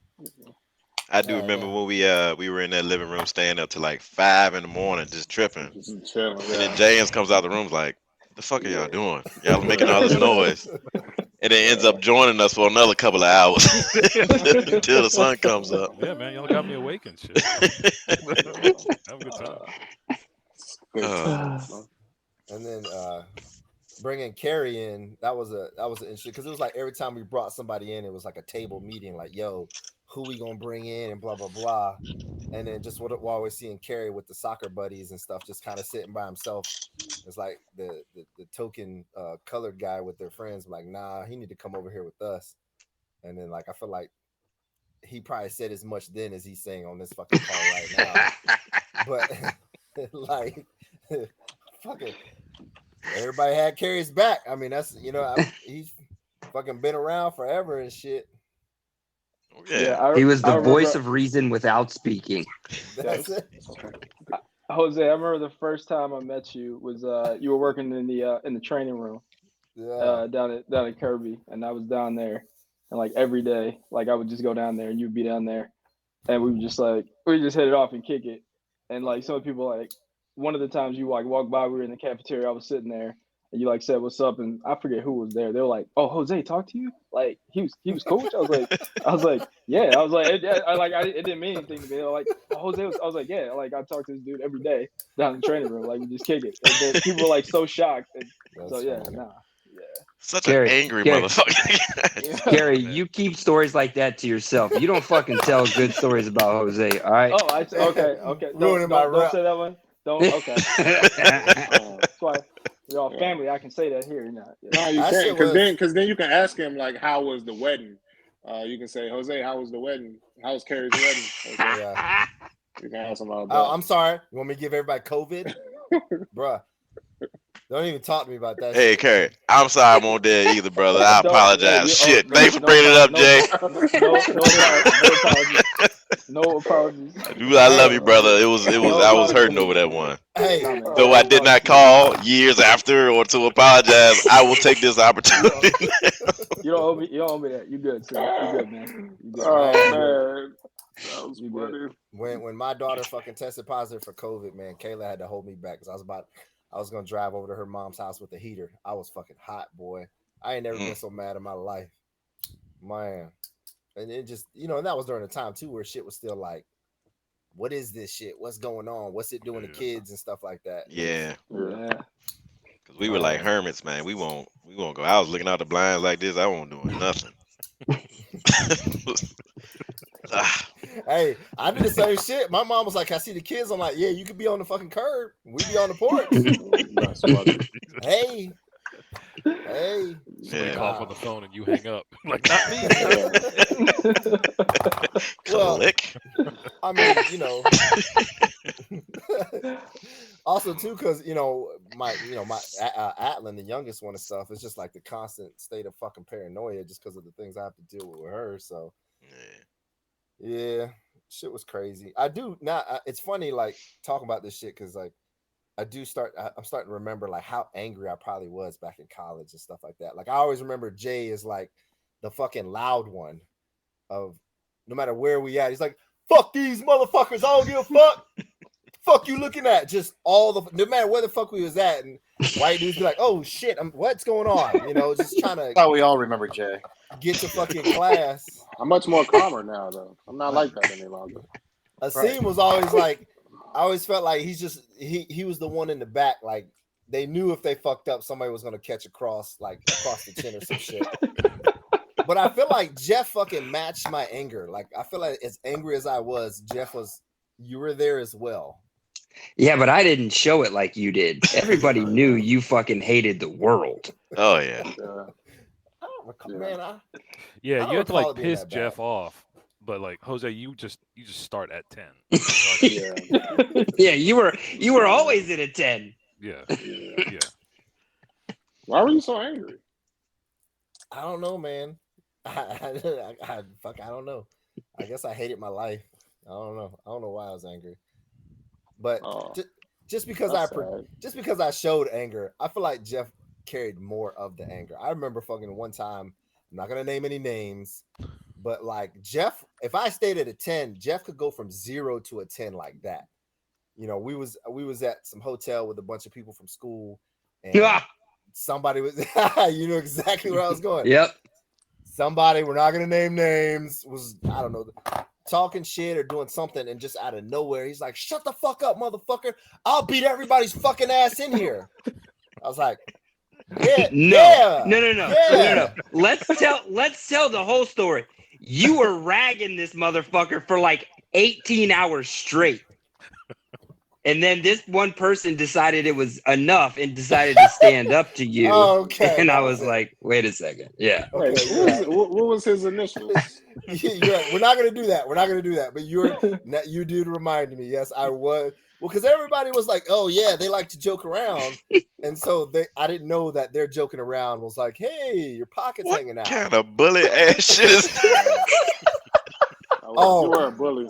D: I do remember when we were in that living room staying up to like 5 in the morning just tripping.
B: Just chilling,
D: and then James comes out the room like, "The fuck are y'all doing? Y'all making all this noise." And then ends up joining us for another couple of hours until the sun comes up.
F: Yeah, man, y'all got me awake and shit. Have a good time.
C: And then bringing Carrie in, that was an interesting, because it was like every time we brought somebody in, it was like a table meeting, like, yo, who we gonna bring in and blah blah blah. And then just what while we're seeing Carrie with the soccer buddies and stuff, just kind of sitting by himself. It's like the token colored guy with their friends, like, nah, he need to come over here with us. And then like I feel like he probably said as much then as he's saying on this fucking call right now. But like fucking everybody had Carrie's back. I mean, that's, you know, he's fucking been around forever and shit.
A: Yeah, he was the voice of reason without speaking.
C: That's it.
G: Jose, I remember the first time I met you was you were working in the training room, down at Kirby, and I was down there, and like every day, like I would just go down there, and you'd be down there, and we would just hit it off and kick it, and like some people, like one of the times you like walked by, we were in the cafeteria, I was sitting there, and you like said what's up, and I forget who was there. They were like, "Oh, Jose, talk to you." Like he was coach. I was like, yeah. I was like, it didn't mean anything to me. They were like, oh, Jose was. I was like, yeah. Like I talk to this dude every day down in the training room. Like we just kick it. And people were like so shocked. And so yeah, funny.
D: Such an angry motherfucker.
A: Gary, you keep stories like that to yourself. You don't fucking tell good stories about Jose. All right.
G: Oh, okay. Don't say that one. Don't. Okay. That's why. We're all family. I can say that here. No,
B: you can't, because then you can ask him like, "How was the wedding?" You can say, "Jose, how was the wedding? How was Carrie's wedding?" Okay.
C: Yeah.
B: You can ask him about that.
C: I'm sorry. You want me to give everybody COVID, bruh? Don't even talk to me about that.
D: Hey, Carrie, I'm sorry I'm on there either, brother. I apologize. Shit, thanks for bringing it up, Jay.
G: No apologies.
D: I love you, brother. It was. I was hurting over that one.
C: Hey,
D: though I did not call years after or to apologize, I will take this opportunity.
G: You don't owe me. You don't owe me that. You good, sir. You good, man. You good.
B: Oh man, that was funny.
C: When my daughter fucking tested positive for COVID, man, Kayla had to hold me back because I was gonna drive over to her mom's house with the heater. I was fucking hot, boy. I ain't never been so mad in my life, man. And it just, you know, and that was during a time too where shit was still like, what is this shit? What's going on? What's it doing to kids and stuff like that?
D: Yeah. Because we were like hermits, man. We won't We gonna go. I was looking out the blinds like this. I wasn't doing nothing.
C: Hey, I did the same shit. My mom was like, I see the kids. I'm like, yeah, you could be on the fucking curb. We be on the porch.
B: That's funny.
C: Hey.
F: Somebody
D: Yeah.
F: cough on the phone and you hang up. Like, not me.
C: Well,
D: Click.
C: I mean, also too, because my Atlin, the youngest one and stuff, it's just like the constant state of fucking paranoia just because of the things I have to deal with her. So yeah, shit was crazy. I do not. It's funny, like talking about this shit because like I'm starting to remember like how angry I probably was back in college and stuff like that. Like I always remember Jay is like the fucking loud one of no matter where we at. He's like, fuck these motherfuckers. I don't give a fuck. Fuck you looking at. Just no matter where the fuck we was at. And white dudes be like, oh shit, what's going on? Just trying to.
E: That's how we all remember Jay.
C: Get to fucking class.
B: I'm much more calmer now, though. I'm not like that any longer.
C: Asim was always like, I always felt like he was the one in the back. Like they knew if they fucked up, somebody was gonna catch across the chin or some shit. But I feel like Jeff fucking matched my anger. Like I feel like as angry as I was, you were there as well.
A: Yeah, but I didn't show it like you did. Everybody knew you fucking hated the world.
D: Oh yeah.
C: I don't recall, man. I
F: Yeah,
C: don't
F: you have to
C: recall
F: like
C: it being
F: piss
C: that
F: Jeff
C: bad.
F: off. But like Jose, you just start at 10.
B: Yeah.
A: Yeah, you were always at a 10.
F: Yeah.
B: Yeah. Why were you so angry?
C: I don't know, man. I don't know. I guess I hated my life. I don't know. I don't know why I was angry. But just because I showed anger, I feel like Jeff carried more of the anger. I remember fucking one time, I'm not gonna name any names, but like Jeff, if I stayed at a 10, Jeff could go from 0 to a 10 like that. We was at some hotel with a bunch of people from school, and somebody was you know exactly where I was going.
A: Yep.
C: Somebody, we're not gonna name names, was I don't know, talking shit or doing something, and just out of nowhere, he's like, "Shut the fuck up, motherfucker! I'll beat everybody's fucking ass in here." I was like, "Yeah,
A: no. Let's tell the whole story. You were ragging this motherfucker for like 18 hours straight. And then this one person decided it was enough and decided to stand up to you.
C: Okay.
A: And I was like, wait a second. Yeah.
B: Wait, what was his initials?
C: You're right. We're not gonna do that. But you did remind me. Yes, I was. Well, because everybody was like, "Oh yeah, they like to joke around," and so I didn't know that their joking around was like, "Hey, your pocket's hanging out."
D: What kind of bully ass shit is that?
B: You were a bully.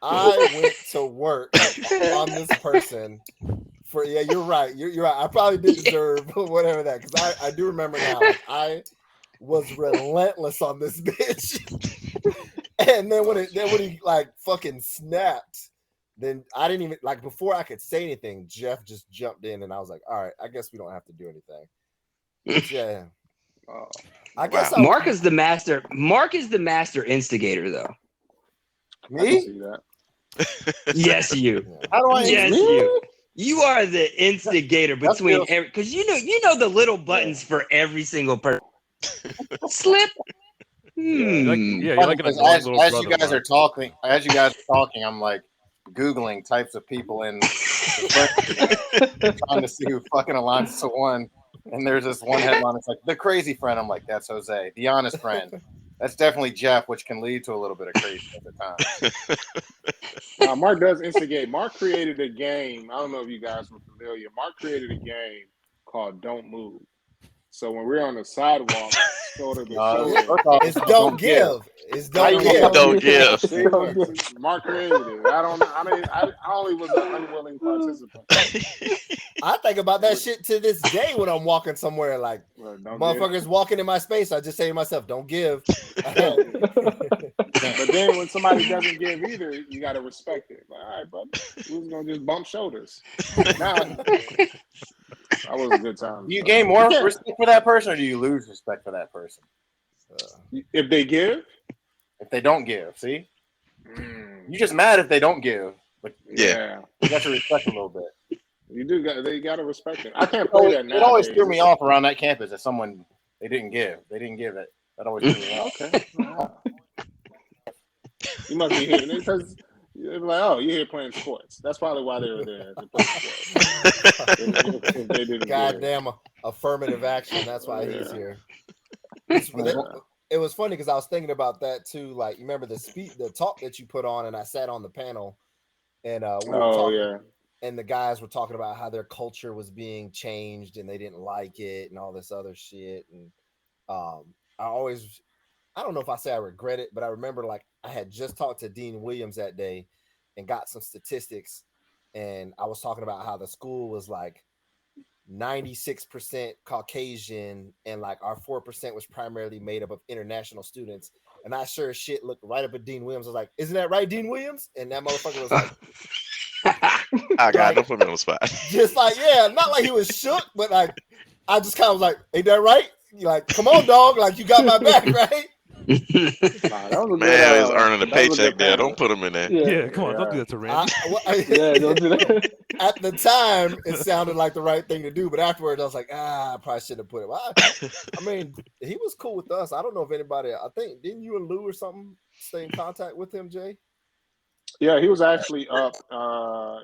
C: I went to work on this person for you're right. You're right. I probably did deserve whatever that, because I do remember now. I was relentless on this bitch. And then when he like fucking snapped, then I didn't even like, before I could say anything, Jeff just jumped in, and I was like, all right, I guess we don't have to do anything. But yeah. I guess
A: Mark is the master instigator, though.
C: Me?
A: Yes, you.
E: How do I?
A: Yes, you. You are the instigator between every, because you know the little buttons for every single person. Slip.
F: You're like an
E: as
F: little
E: you guys are talking, I'm like Googling types of people and trying to see who fucking aligns to one. And there's this one headline. It's like the crazy friend. I'm like, that's Jose. The honest friend. That's definitely Jeff, which can lead to a little bit of crazy at the time.
B: Mark does instigate. Mark created a game. I don't know if you guys were familiar. Mark created a game called Don't Move. So when we're on the sidewalk, shoulder to shoulder,
C: it's don't give. It's don't give.
D: Don't give.
B: Mark created it. I only was an unwilling participant.
C: I think about that shit to this day when I'm walking somewhere, like motherfuckers walking in my space. I just say to myself, "Don't give."
B: But then when somebody doesn't give either, you got to respect it. Like, all right, brother, we was gonna just bump shoulders. Now, that was a good time.
E: Do you gain more respect for that person, or do you lose respect for that person?
B: If they give,
E: if they don't give, see, you're just mad if they don't give. But
B: yeah,
E: you got to respect a little bit.
B: They got to respect it. I can't play that now.
E: It always threw me off around that campus that someone they didn't give it. That always threw me off.
B: Okay. You must be here because you're like, oh, you're here playing sports. That's probably why they were there to play sports.
C: Goddamn affirmative action. That's why he's here. It was funny because I was thinking about that too. Like, you remember the talk that you put on, and I sat on the panel, and we were talking, and the guys were talking about how their culture was being changed and they didn't like it and all this other shit. And I don't know if I say I regret it, but I remember like I had just talked to Dean Williams that day and got some statistics, and I was talking about how the school was like 96% Caucasian, and like our 4% was primarily made up of international students. And I sure as shit looked right up at Dean Williams. I was like, "Isn't that right, Dean Williams?" And that motherfucker was like,
D: "I got don't put me on the spot."
C: Just like, yeah, not like he was shook, but like I just kind of was like, "Ain't that right?" You're like, "Come on, dog! Like you got my back, right?"
D: Man, he's earning a paycheck there. Don't put him in there.
F: Yeah, come on, don't do that to Randy.
G: Don't do that.
C: At the time, it sounded like the right thing to do, but afterwards, I was like, I probably shouldn't have put him. I mean, he was cool with us. I don't know if anybody. I think didn't you and Lou or something stay in contact with him, Jay?
B: Yeah, he was actually up.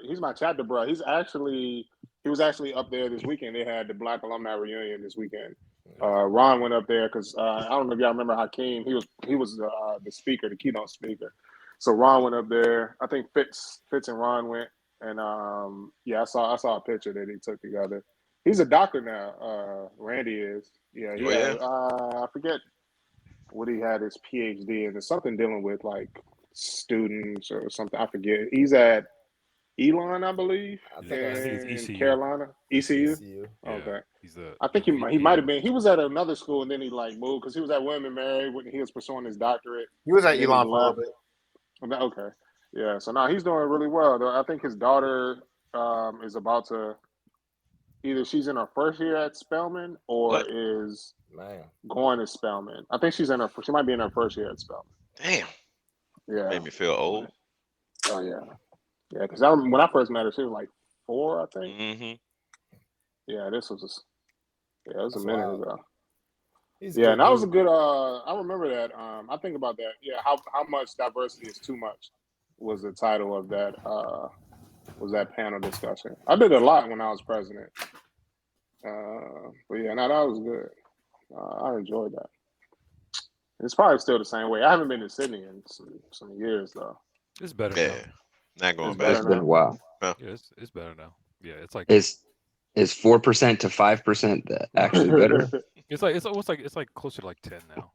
B: He's my chapter bro. He was actually up there this weekend. They had the Black Alumni Reunion this weekend. Ron went up there because I don't know if y'all remember Hakeem. He was the speaker, the keynote speaker. So Ron went up there. I think Fitz and Ron went, and I saw a picture that he took together. He's a doctor now. Randy is. Yeah, I forget what he had his PhD in. It's something dealing with like students or something. I forget. He's at Elon, I believe.
F: I think
B: in
F: ECU.
B: Carolina. ECU?
F: Yeah,
B: okay.
F: I
B: think he might have been. He was at another school and then he like moved because he was at William and Mary when he was pursuing his doctorate.
E: He was at Elon for a little bit.
B: Okay. Yeah. So now he's doing really well. I think his daughter is about to either she's in her first year at Spelman or is going to Spelman. I think she might be in her first year at Spelman.
D: Damn.
B: Yeah.
D: Made me feel old.
B: Oh yeah. Yeah, because when I first met her, she was like 4, I think.
D: Mm-hmm.
B: Yeah, it was a minute ago.
C: And
B: that was a good. I remember that. I think about that. Yeah, how much diversity is too much was the title of that. Was that panel discussion? I did a lot when I was president. But yeah, that was good. I enjoyed that. It's probably still the same way. I haven't been to Sydney in some years though.
F: It's better.
D: Yeah.
F: Now.
D: Not going back.
A: It's been a while.
F: Yeah, it's better now. Yeah, it's like
A: is 4% to 5% actually better?
F: It's like closer to like 10 now.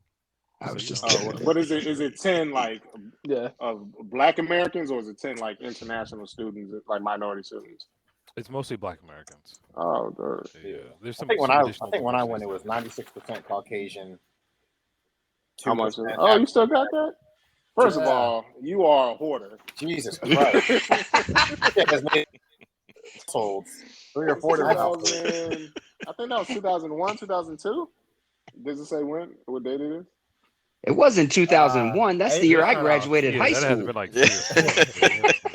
A: I was just
B: what is it? Is it 10 like of Black Americans or is it 10 like international students, like minority students?
F: It's mostly Black Americans.
B: Oh, good.
F: Yeah, there's some.
E: I think when I went, it was 96% Caucasian.
B: How much? Oh, you still got that? First of all, you are a hoarder.
E: Jesus Christ. Sold 3 or 4
B: different. I think that was 2001, 2002. Does it say when? What date it is?
A: It wasn't 2001. That's the year I graduated high school.
F: Been like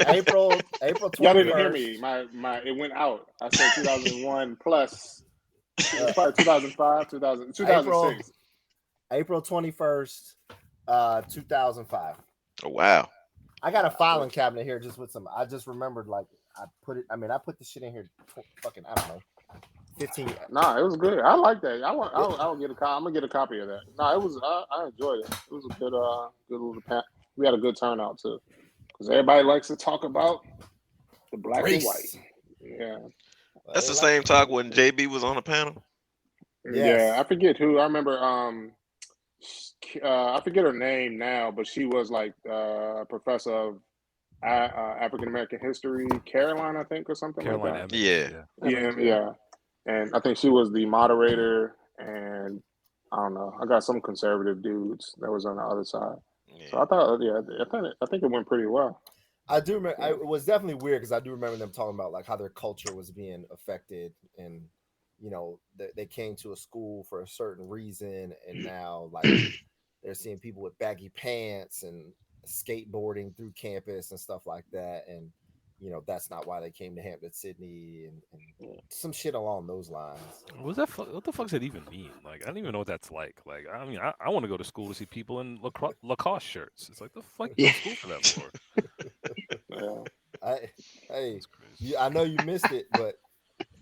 C: April 21st.
B: Y'all didn't hear me. My it went out. I said 2001 plus. It's probably 2005, 2006.
C: April 21st, 2005.
D: Oh wow!
C: I got a filing cabinet here just with some. I just remembered, like I put the shit in here. Fucking, I don't know, 15.
B: Nah, it was good. I like that. I'll get a copy. I'm gonna get a copy of that. Nah, it was. I enjoyed it. It was a good little pat. We had a good turnout too, because everybody likes to talk about the black and white. Yeah,
D: that's the same talk when JB was on the panel.
B: Yeah, I forget who. I remember. I forget her name now, but she was like a professor of African American history, Caroline, I think, or something
F: Caroline
B: like that.
D: Yeah.
B: And I think she was the moderator, and I don't know. I got some conservative dudes that was on the other side. Yeah. So I thought, I think it went pretty well.
C: I do remember. It was definitely weird because I do remember them talking about like how their culture was being affected, and you know they came to a school for a certain reason, and now like they're seeing people with baggy pants and skateboarding through campus and stuff like that. And you know, that's not why they came to Hampton Sydney and some shit along those lines.
F: What the fuck does that even mean? Like, I don't even know what that's like. Like, I mean, I want to go to school to see people in Lacoste shirts. It's like, the fuck you go to school for that for?
C: I know you missed it, but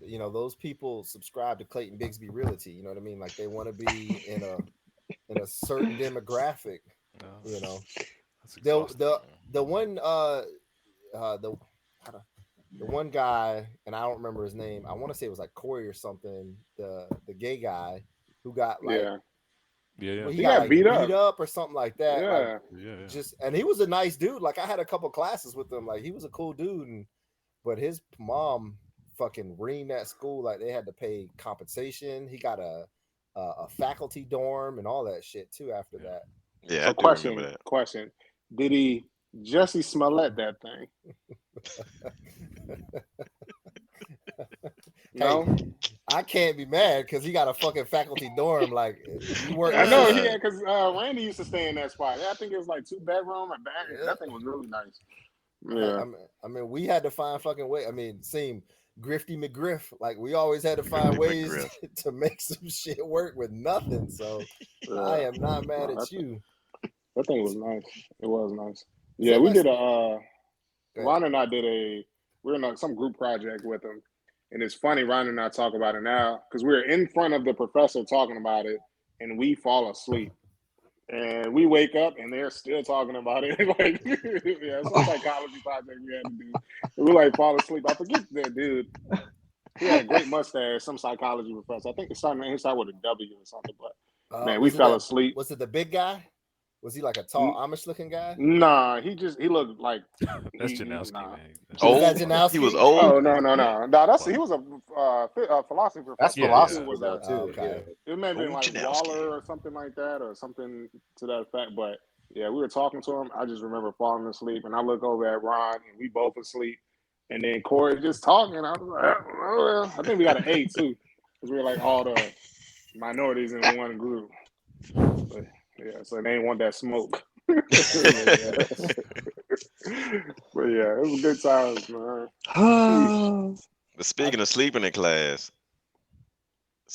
C: you know, those people subscribe to Clayton Bigsby Realty. You know what I mean? Like, they want to be in a certain demographic. You know, the one guy, and I don't remember his name. I want to say it was like Corey or something. The gay guy who got like he got like beat up or something like that. Just, and he was a nice dude. Like, I had a couple classes with him. Like, he was a cool dude, but his mom fucking reamed that school. Like, they had to pay compensation. He got a faculty dorm and all that shit too after that.
D: Yeah.
B: So question: did he Jussie Smollett that thing? No,
C: hey, I can't be mad because he got a fucking faculty dorm. Like, you work.
B: I know, yeah, because Randy used to stay in that spot. I think it was like 2-bedroom and back. Yeah. That thing was really nice. Yeah,
C: I mean, we had to find fucking way. I mean, Grifty McGriff. Like, we always had to find ways to make some shit work with nothing. So I am not mad at you.
B: That thing was nice. It was nice. Yeah, so we did Ron and I did we're in some group project with him. And it's funny, Ron and I talk about it now because we're in front of the professor talking about it and we fall asleep. And we wake up and they're still talking about it. Like, yeah, some psychology project we had to do. And we like fall asleep. I forget that dude. He had a great mustache, some psychology professor. I think it started with a W or something, but man, we fell asleep.
C: Was it the big guy? Was he like a tall Amish looking guy?
B: Nah, he looked like
F: that's Janowski.
B: Nah.
D: Old?
C: Janowski?
D: He was old.
B: Oh no. He was a philosophy professor.
E: That's philosophy
B: was that too.
C: Okay.
B: Yeah. It may have been like Waller or something like that, or something to that effect. But yeah, we were talking to him. I just remember falling asleep, and I look over at Ron, and we both asleep. And then Corey just talking. I was like, oh, well. I think we got an 8 too, because we were like all the minorities in one group. But, yeah, so they ain't want that smoke. But yeah, it was good times, man.
D: But speaking of sleeping in class,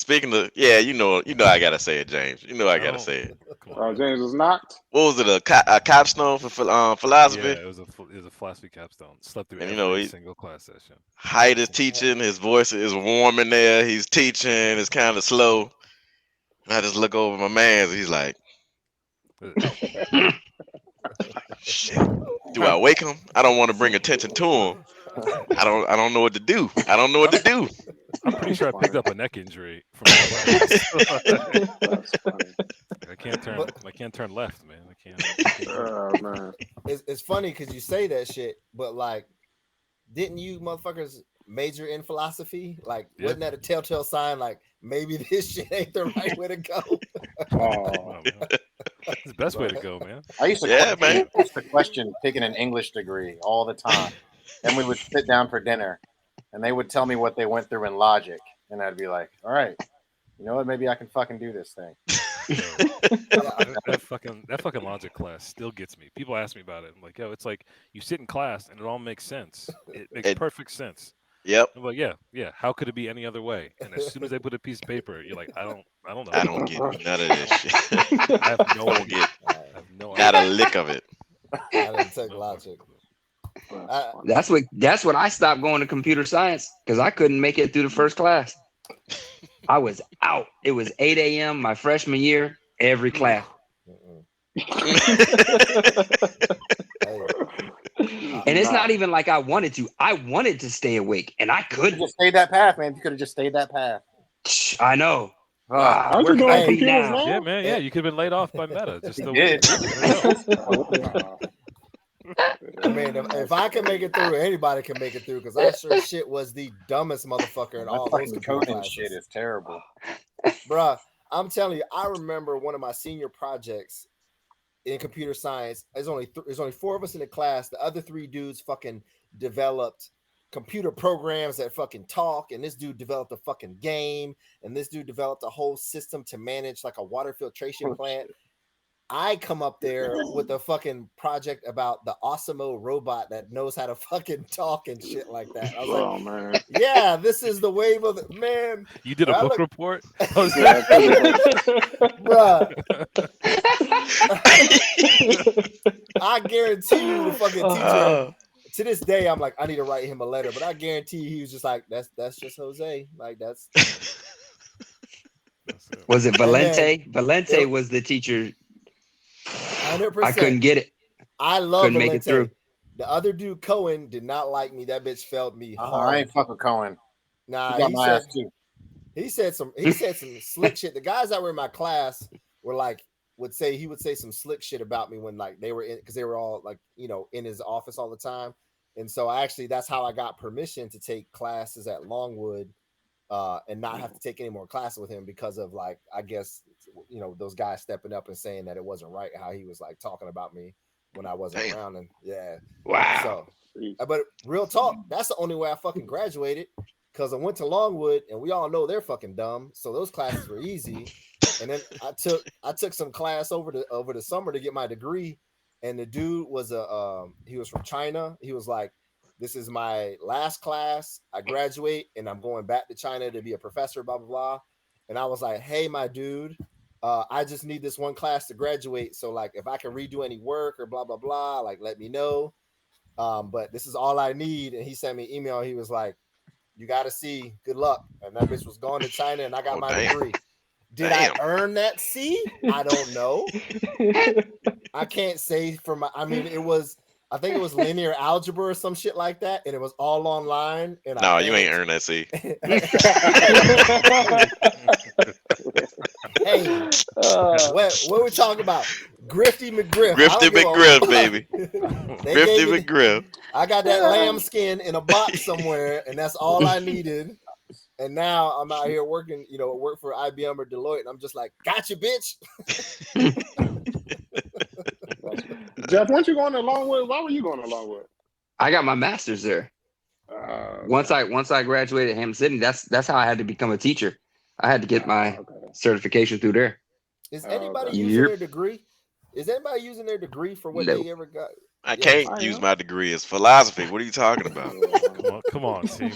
D: you know I gotta say it, James. You know I gotta say it.
B: James was knocked.
D: What was it? A capstone for philosophy?
F: Yeah, it was a philosophy capstone. Slept through every single class session.
D: Height is teaching. His voice is warm in there. He's teaching. It's kind of slow. And I just look over my man. And he's like, shit. Do I wake him? I don't want to bring attention to him. I don't know what to do.
F: I'm pretty sure I picked up a neck injury from my class. I can't turn left, man. I can't.
B: Oh man.
C: It's funny because you say that shit, but like, didn't you motherfuckers major in philosophy? Like, wasn't that a telltale sign? Like, maybe this shit ain't the right way to go.
F: It's the best way to go, man.
E: I used to question picking an English degree all the time. And we would sit down for dinner and they would tell me what they went through in logic. And I'd be like, all right, you know what? Maybe I can fucking do this thing.
F: That fucking logic class still gets me. People ask me about it. I'm like, yo, it's like you sit in class and it all makes sense. It makes perfect sense.
D: Yep.
F: I'm like, yeah. How could it be any other way? And as soon as they put a piece of paper, you're like, I don't know.
D: I don't get none of this shit.
F: I have no idea.
D: Not a lick of it.
C: I didn't take logic.
A: That's what I stopped going to computer science because I couldn't make it through the first class. I was out. It was 8 a.m. my freshman year, every class. And it's not even like I wanted to. I wanted to stay awake, and I couldn't.
E: You just stayed that path, man. You could have just stayed that path.
A: I know.
B: Aren't you doing computers now?
F: Yeah, man. Yeah, you could have been laid off by Meta. Just the
C: I mean, if I can make it through, anybody can make it through. Because I sure shit was the dumbest motherfucker in all those
E: coding shit is terrible,
C: bruh. I'm telling you, I remember one of my senior projects in computer science. There's only 4 of us in the class. The other 3 dudes fucking developed computer programs that fucking talk, and this dude developed a fucking game, and this dude developed a whole system to manage like a water filtration plant. I come up there with a fucking project about the Osimo robot that knows how to fucking talk and shit like that. I was like,
B: man.
C: yeah, this is the wave of the man.
F: You did a book report?
C: Bruh. I guarantee you the fucking teacher to this day, I'm like, I need to write him a letter, but I guarantee he was just like, that's just Jose. Like that's
A: Was it Valente? Valente was the teacher.
C: 100%.
A: I couldn't get it.
C: I love
A: couldn't
C: Valente.
A: make it through.
C: The other dude, Cohen, did not like me. That bitch felt me hard.
E: I ain't fuck with Cohen.
C: Nah,
E: he got my ass too.
C: He said some slick shit. The guys that were in my class were like would say some slick shit about me when like they were in because they were all like, you know, in his office all the time. And so that's how I got permission to take classes at Longwood and not have to take any more classes with him because of like, I guess, you know, those guys stepping up and saying that it wasn't right how he was like talking about me when I wasn't around. And yeah.
A: Wow.
C: So, but real talk, that's the only way I fucking graduated because I went to Longwood and we all know they're fucking dumb. So those classes were easy. And then I took some class over the summer to get my degree. And the dude was he was from China. He was like, this is my last class. I graduate and I'm going back to China to be a professor, blah, blah, blah. And I was like, hey, my dude, I just need this one class to graduate. So like, if I can redo any work or blah, blah, blah, like, let me know. But this is all I need. And he sent me an email. He was like, you got to see, good luck. And that bitch was going to China and I got my degree. Did I earn that C? I don't know. I can't say I think it was linear algebra or some shit like that. And it was all online. And
D: no, you ain't earned that C.
C: Hey, what we talking about? Grifty McGriff.
D: Grifty McGriff, baby. Grifty McGriff.
C: I got that lamb skin in a box somewhere, and that's all I needed. And now I'm out here working, you know, work for IBM or Deloitte, and I'm just like, gotcha, bitch.
B: Jeff, weren't you going to Longwood? Why were you going to Longwood?
A: I got my master's there. Once I graduated at Hampton Sydney, that's how I had to become a teacher. I had to get my certification through there.
C: Is anybody using their degree? Is anybody using their degree for what they ever got?
D: I can't use my degree as philosophy. What are you talking about?
F: Come on, team.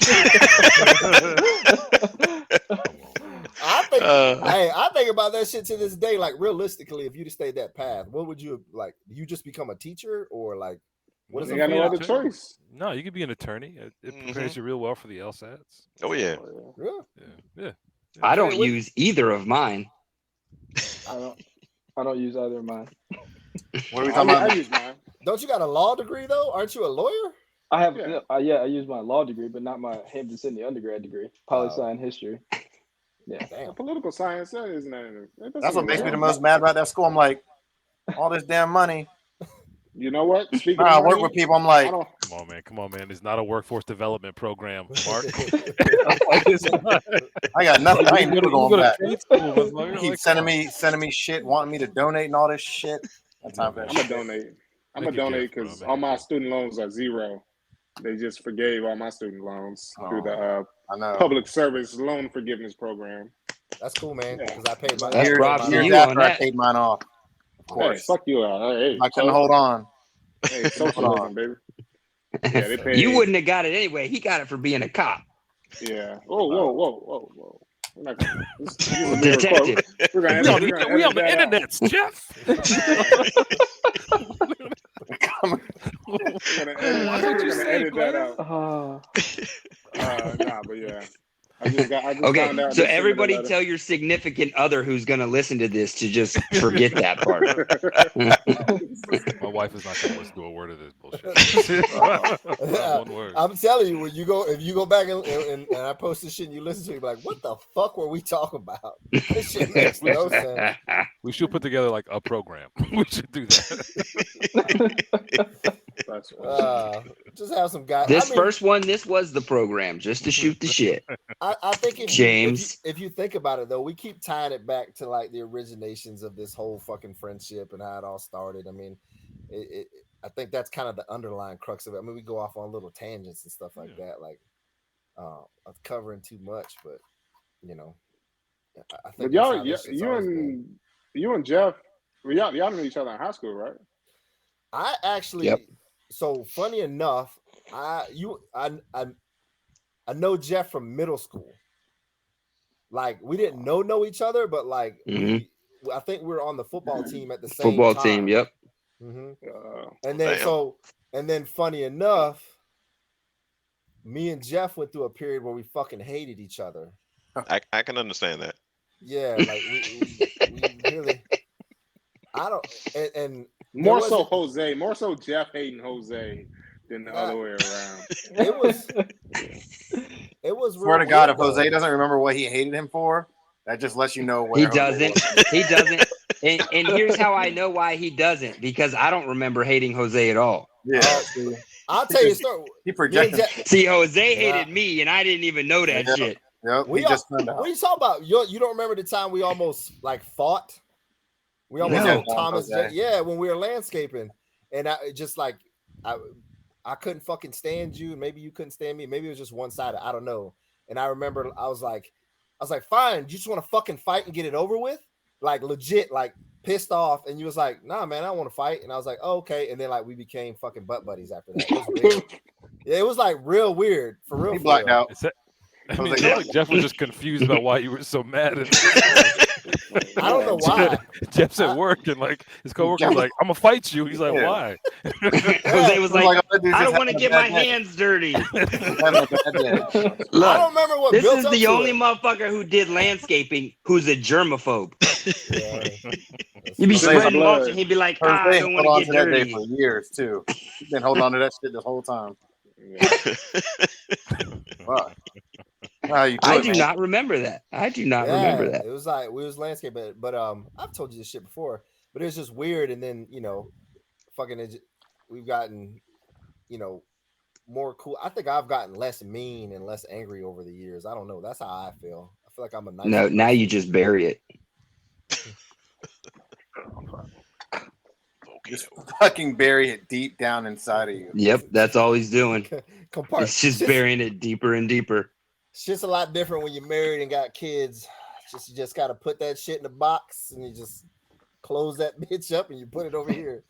C: I think about that shit to this day. Like realistically, if you'd stayed that path, what would you like? You just become a teacher, or like what is?
B: You got no other choice.
F: No, you could be an attorney. It prepares you real well for the LSATs.
D: Oh yeah.
F: Yeah.
A: I don't use either of mine.
G: I don't use either of mine.
E: What are we talking about?
B: I use mine.
C: Don't you got a law degree though? Aren't you a lawyer?
G: I have, I use my law degree, but not my Hampton Sydney undergrad degree. Poli-sci and history. Yeah,
B: damn. Political science isn't that?
E: That's what makes me the most mad about that school. I'm like, all this damn money.
B: You know what?
E: Speaking I work with people. I'm like,
F: come on, man. It's not a workforce development program, Mark.
E: I got nothing. I ain't never going back. You keep sending me shit, wanting me to donate and all this shit.
B: I'm gonna donate. I'm gonna donate because all my student loans are zero. They just forgave all my student loans through the public service loan forgiveness program.
C: That's cool, man. Because I paid my
E: years after I paid mine off. Of course.
B: Hey, fuck you. Hey,
E: I couldn't hold on.
B: Hey, socialism, baby. Yeah, they paid.
A: You wouldn't have got it anyway. He got it for being a cop.
B: Yeah. Whoa. We're not gonna,
A: detective.
F: We on the internet, Jeff.
B: We're gonna edit that out. Nah, but yeah. I just
A: okay, so everybody tell your significant other who's going to listen to this to just forget that part.
F: My wife is not going to listen to a word of this bullshit. One word.
C: I'm telling you, if you go back and I post this shit and you listen to it, you're like, what the fuck were we talking about? This shit makes no sense.
F: We should put together like a program. We should do that.
C: Just have some guys.
A: First one, this was the program, just to shoot the shit.
C: I think if you think about it though, we keep tying it back to like the originations of this whole fucking friendship and how it all started. I mean, I think that's kind of the underlying crux of it. I mean, we go off on little tangents and stuff like that, like covering too much, but you know, I think
B: but you and Jeff Y'all knew each other in high school, right?
C: I actually, so funny enough, I know Jeff from middle school. Like we didn't know each other, but like I think we were on the football team at the same
A: football
C: time.
A: team. Yep.
C: And then funny enough, me and Jeff went through a period where we fucking hated each other.
D: I can understand that.
C: Yeah, like we really. I don't, and
B: more so Jose, more so Jeff hating Jose than the other way around.
C: It was.
E: Swear to God, if Jose doesn't remember what he hated him for, that just lets you know where
A: he doesn't. He doesn't. And here's how I know why he doesn't, because I don't remember hating Jose at all.
E: Yeah,
C: I'll tell you a story.
E: He projected.
A: See, Jose hated me, and I didn't even know that shit.
E: Yep.
C: What are you talking about? You don't remember the time we almost like fought? We almost had Thomas. Yeah, when we were landscaping, and I just like I couldn't fucking stand you. Maybe you couldn't stand me. Maybe it was just one sided. I don't know. And I remember I was like, fine. You just want to fucking fight and get it over with, like legit, like pissed off. And you was like, nah, man, I don't want to fight. And I was like, oh, okay. And then like we became fucking butt buddies after that. It was weird. Yeah, it was like real weird for real.
E: He blacked out.
F: I mean, like Jeff was just confused about why you were so mad.
C: I don't know why.
F: Jeff's at work and like his coworker's like, "I'm gonna fight you." He's like, "Why?"
A: Jose was like, "I don't want to get my hands dirty." Look,
C: I don't remember what.
A: This is the only motherfucker who did landscaping who's a germaphobe. You'd be spreading mulch and he'd be like, "I don't want to get dirty."
E: For years too. He's been holding on to that shit this whole time. Wow.
A: I do not remember that. Remember that.
C: It was like we was landscaping, but I've told you this shit before, but it was just weird. And then we've gotten more cool. I think I've gotten less mean and less angry over the years. I don't know. That's how I feel. I feel like I'm a nice.
A: No, now you just bury it.
E: Just fucking bury it deep down inside of you.
A: Yep, that's all he's doing. It's just burying it deeper and deeper.
C: It's just a lot different when you're married and got kids. You just got to put that shit in a box and you just close that bitch up and you put it over here.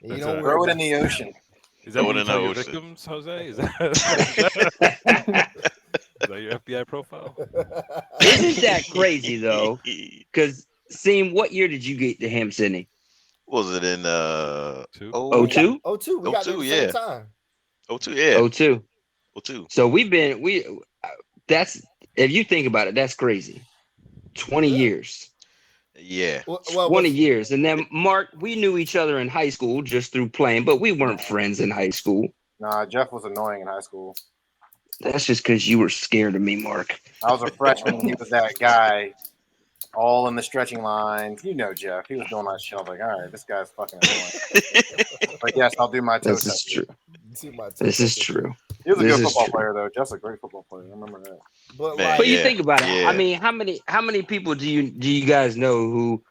C: You don't
E: throw it in the ocean.
F: Is that what you tell your victims, Jose? Is that your FBI profile?
A: Isn't that crazy though? Because what year did you get to Ham Sydney?
D: Was it in
A: 02?
C: 02. We got there at the same time.
D: 02, yeah.
A: 02. So that's, if you think about it, that's crazy. 20 years.
D: Yeah.
A: 20 years. And then Mark, we knew each other in high school just through playing, but we weren't friends in high school.
E: Nah, Jeff was annoying in high school.
A: That's just because you were scared of me, Mark.
E: I was a freshman and he was that guy all in the stretching line. Jeff. He was doing that shit. I was like, all right, this guy's fucking annoying. But yes, I'll do my toe touch.
A: This is true. This is true.
E: He was a good football player, though. Jeff's a great football player. I remember that.
C: But
A: you think about it. Yeah. I mean, how many people do you guys know who,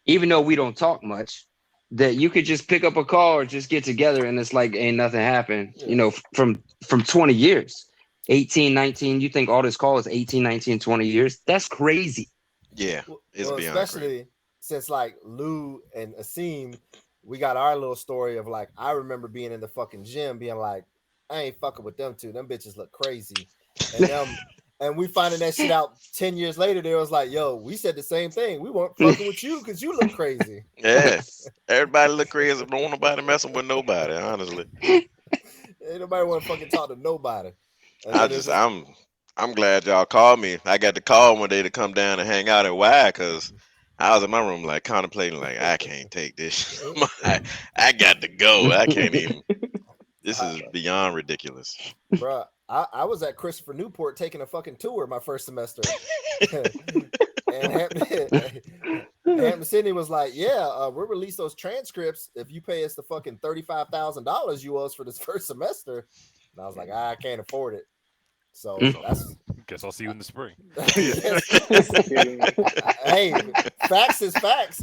A: even though we don't talk much, that you could just pick up a call or just get together and it's like ain't nothing happened? Yeah. From 20 years, 18, 19. You think all this call is 18, 19, 20 years? That's crazy.
D: Yeah, it's beyond
C: especially
D: crazy.
C: Since like Lou and Asim, we got our little story of like I remember being in the fucking gym, being like, I ain't fucking with them two. Them bitches look crazy, and we finding that shit out 10 years later. They was like, yo, we said the same thing. We weren't fucking with you because you look crazy.
D: Yeah, everybody look crazy. Don't want nobody messing with nobody. Honestly,
C: ain't nobody want to fucking talk to nobody.
D: I'm glad y'all called me. I got the call one day to come down and hang out at Y because I was in my room like contemplating, like I can't take this. I got to go. I can't even. This is beyond ridiculous,
C: bro. I was at Christopher Newport taking a fucking tour my first semester, and Hampton Sydney was like, "Yeah, we'll release those transcripts if you pay us the fucking $35,000 you owe us for this first semester." And I was like, I can't afford it. So that's.
F: Guess I'll see you in the spring.
C: Hey, facts is facts.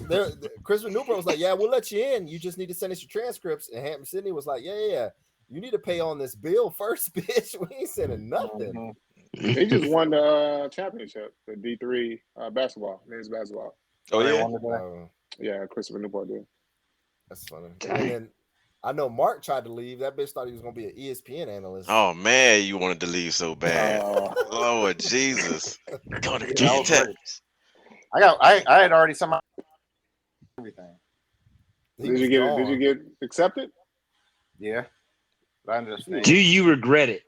C: Christopher Newport was like, "Yeah, we'll let you in. You just need to send us your transcripts." And Hampton Sydney was like, "Yeah. You need to pay on this bill first, bitch. We ain't sending nothing."
B: They just won the championship, the D3 basketball, men's basketball.
D: Oh yeah.
B: Yeah, Christopher Newport did.
C: That's funny. Dang. And then I know Mark tried to leave. That bitch thought he was gonna be an ESPN analyst.
D: Oh man, you wanted to leave so bad. Lord Jesus. Go to the
E: I had already somehow everything.
B: Did you get accepted?
E: Yeah. But I understand.
A: Do you regret it?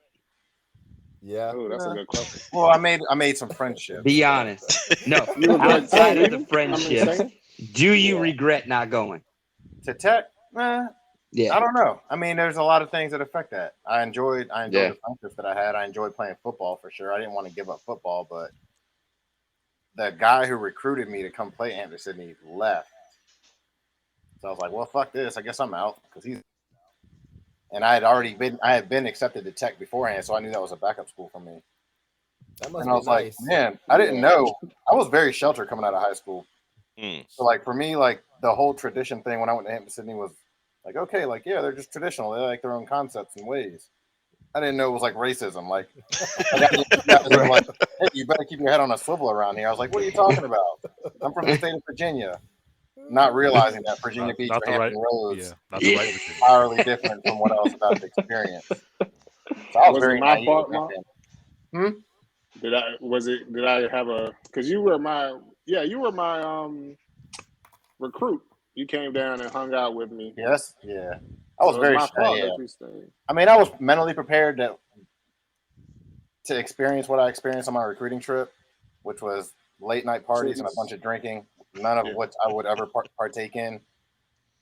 C: Yeah.
B: Oh, that's a good question.
E: Well, I made some friendships.
A: Be honest. No, outside of the friendships, do you regret not going?
E: To Tech?
A: Yeah.
E: I don't know. I mean, there's a lot of things that affect that. I enjoyed the friendships that I had. I enjoyed playing football for sure. I didn't want to give up football, but the guy who recruited me to come play at Hampton-Sydney left. So I was like, well, fuck this. I guess I'm out because and I had been accepted to Tech beforehand, so I knew that was a backup school for me. And I was like, man, I didn't know. I was very sheltered coming out of high school. So like for me, like the whole tradition thing when I went to Hampton-Sydney was like, okay, like, yeah, they're just traditional. They like their own concepts and ways. I didn't know it was like racism. Like, like, hey, you better keep your head on a swivel around here. I was like, what are you talking about? I'm from the state of Virginia. Not realizing that Virginia Beach or Hampton Roads entirely different from what I was about to experience. So I was very
B: my fault, Mom? Did I have a, because you were my recruit. You came down and hung out with me.
E: Yes, yeah. I was very
B: shy.
E: I mean, I was mentally prepared to experience what I experienced on my recruiting trip, which was late night parties and a bunch of drinking, none of which I would ever partake in.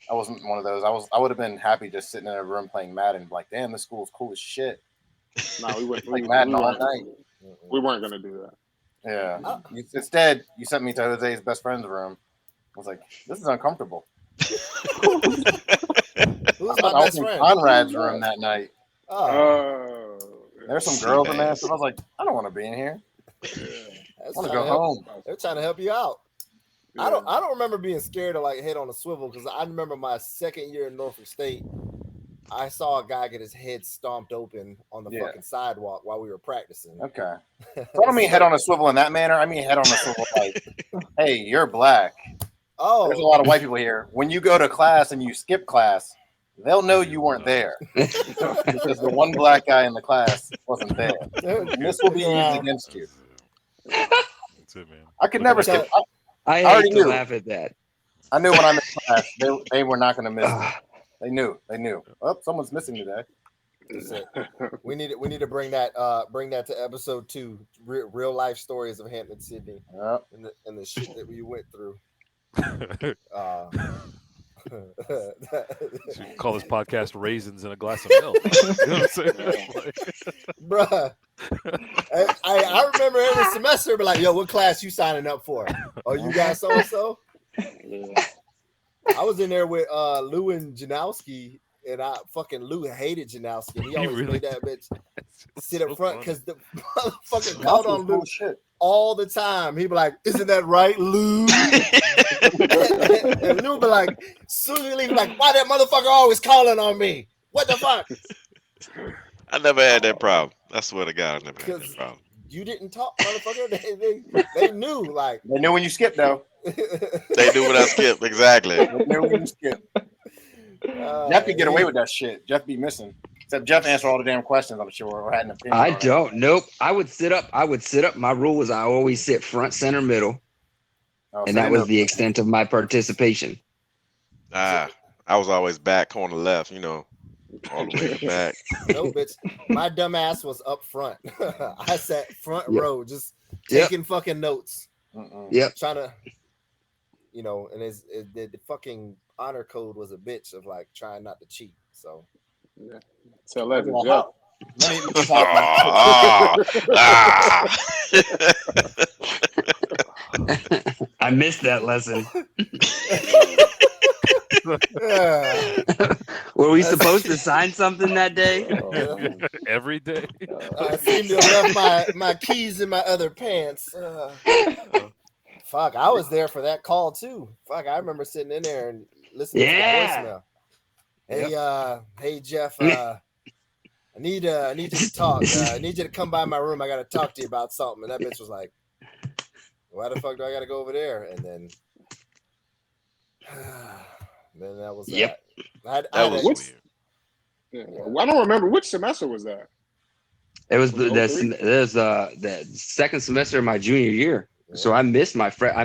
E: I wasn't one of those. I would have been happy just sitting in a room playing Madden, like, damn, this school is cool as shit.
B: No, we went
E: like Madden all night.
B: We weren't gonna do that.
E: Yeah. Instead, you sent me to Jose's best friend's room. I was like, this is uncomfortable.
C: Who's my best friend?
E: Conrad's room that night.
C: Oh.
E: There's some girls in there. So I was like, I don't want to be in here. I want to go home.
C: They're trying to help you out. Yeah. I don't remember being scared to like head on a swivel because I remember my second year in Norfolk State. I saw a guy get his head stomped open on the fucking sidewalk while we were practicing.
E: Okay. So I don't mean head on a swivel in that manner. I mean head on a swivel like, hey, you're black.
C: Oh,
E: there's a lot of white people here. When you go to class and you skip class, they'll know you weren't there because the one black guy in the class wasn't there. And this will be used against you.
F: That's it, man.
E: I could never skip.
A: I already knew. Laugh at that.
E: I knew when I missed class, they were not going to miss me. They knew. Oh, someone's missing today.
C: We need to bring that to episode 2. Real life stories of Hampton-Sydney and the shit that we went through.
F: Call this podcast "Raisins in a Glass of Milk." You know what I'm saying?
C: Bruh. I remember every semester, but like, yo, what class you signing up for? Oh, you got so and so. I was in there with Lou and Janowski, and Lou hated Janowski. He always made that bitch sit up front because the motherfucker called on Lou all the time. He'd be like, "Isn't that right, Lou?" And Lou would be like, soon as he leave, like, "Why that motherfucker always calling on me? What the fuck?"
D: I never had that problem. I swear to God, I never had that problem.
C: You didn't talk, motherfucker. They knew, like.
E: They knew when you skipped, though.
D: They knew when I skipped, exactly.
E: They knew when you skipped. Jeff could get away with that shit. Jeff be missing. Except Jeff answered all the damn questions, I'm sure, or had an opinion.
A: I don't. Nope. I would sit up. My rule was I always sit front, center, middle. And that was the extent of my participation.
D: I was always back corner left, all the way to the back.
C: No, bitch. My dumb ass was up front. I sat front row, just taking fucking notes.
A: Yep.
C: Trying to, and the fucking honor code was a bitch of like trying not to cheat. So,
B: yeah. Tell that to Jeff.
A: I missed that lesson. Were we supposed to sign something that day?
F: Every day.
C: I seem to have left my keys in my other pants. Fuck, I was there for that call too. Fuck, I remember sitting in there and listening to the voicemail. Hey, hey Jeff, I need you to talk. I need you to come by my room. I got to talk to you about something. And that bitch was like, "Why the fuck do I got to go over there?" And then Then that was
A: Yep.
C: that.
D: That was weird.
B: Yeah. Well, I don't remember which semester was that.
A: It was
B: Was it 03?
A: the second semester of my junior year. So I missed my my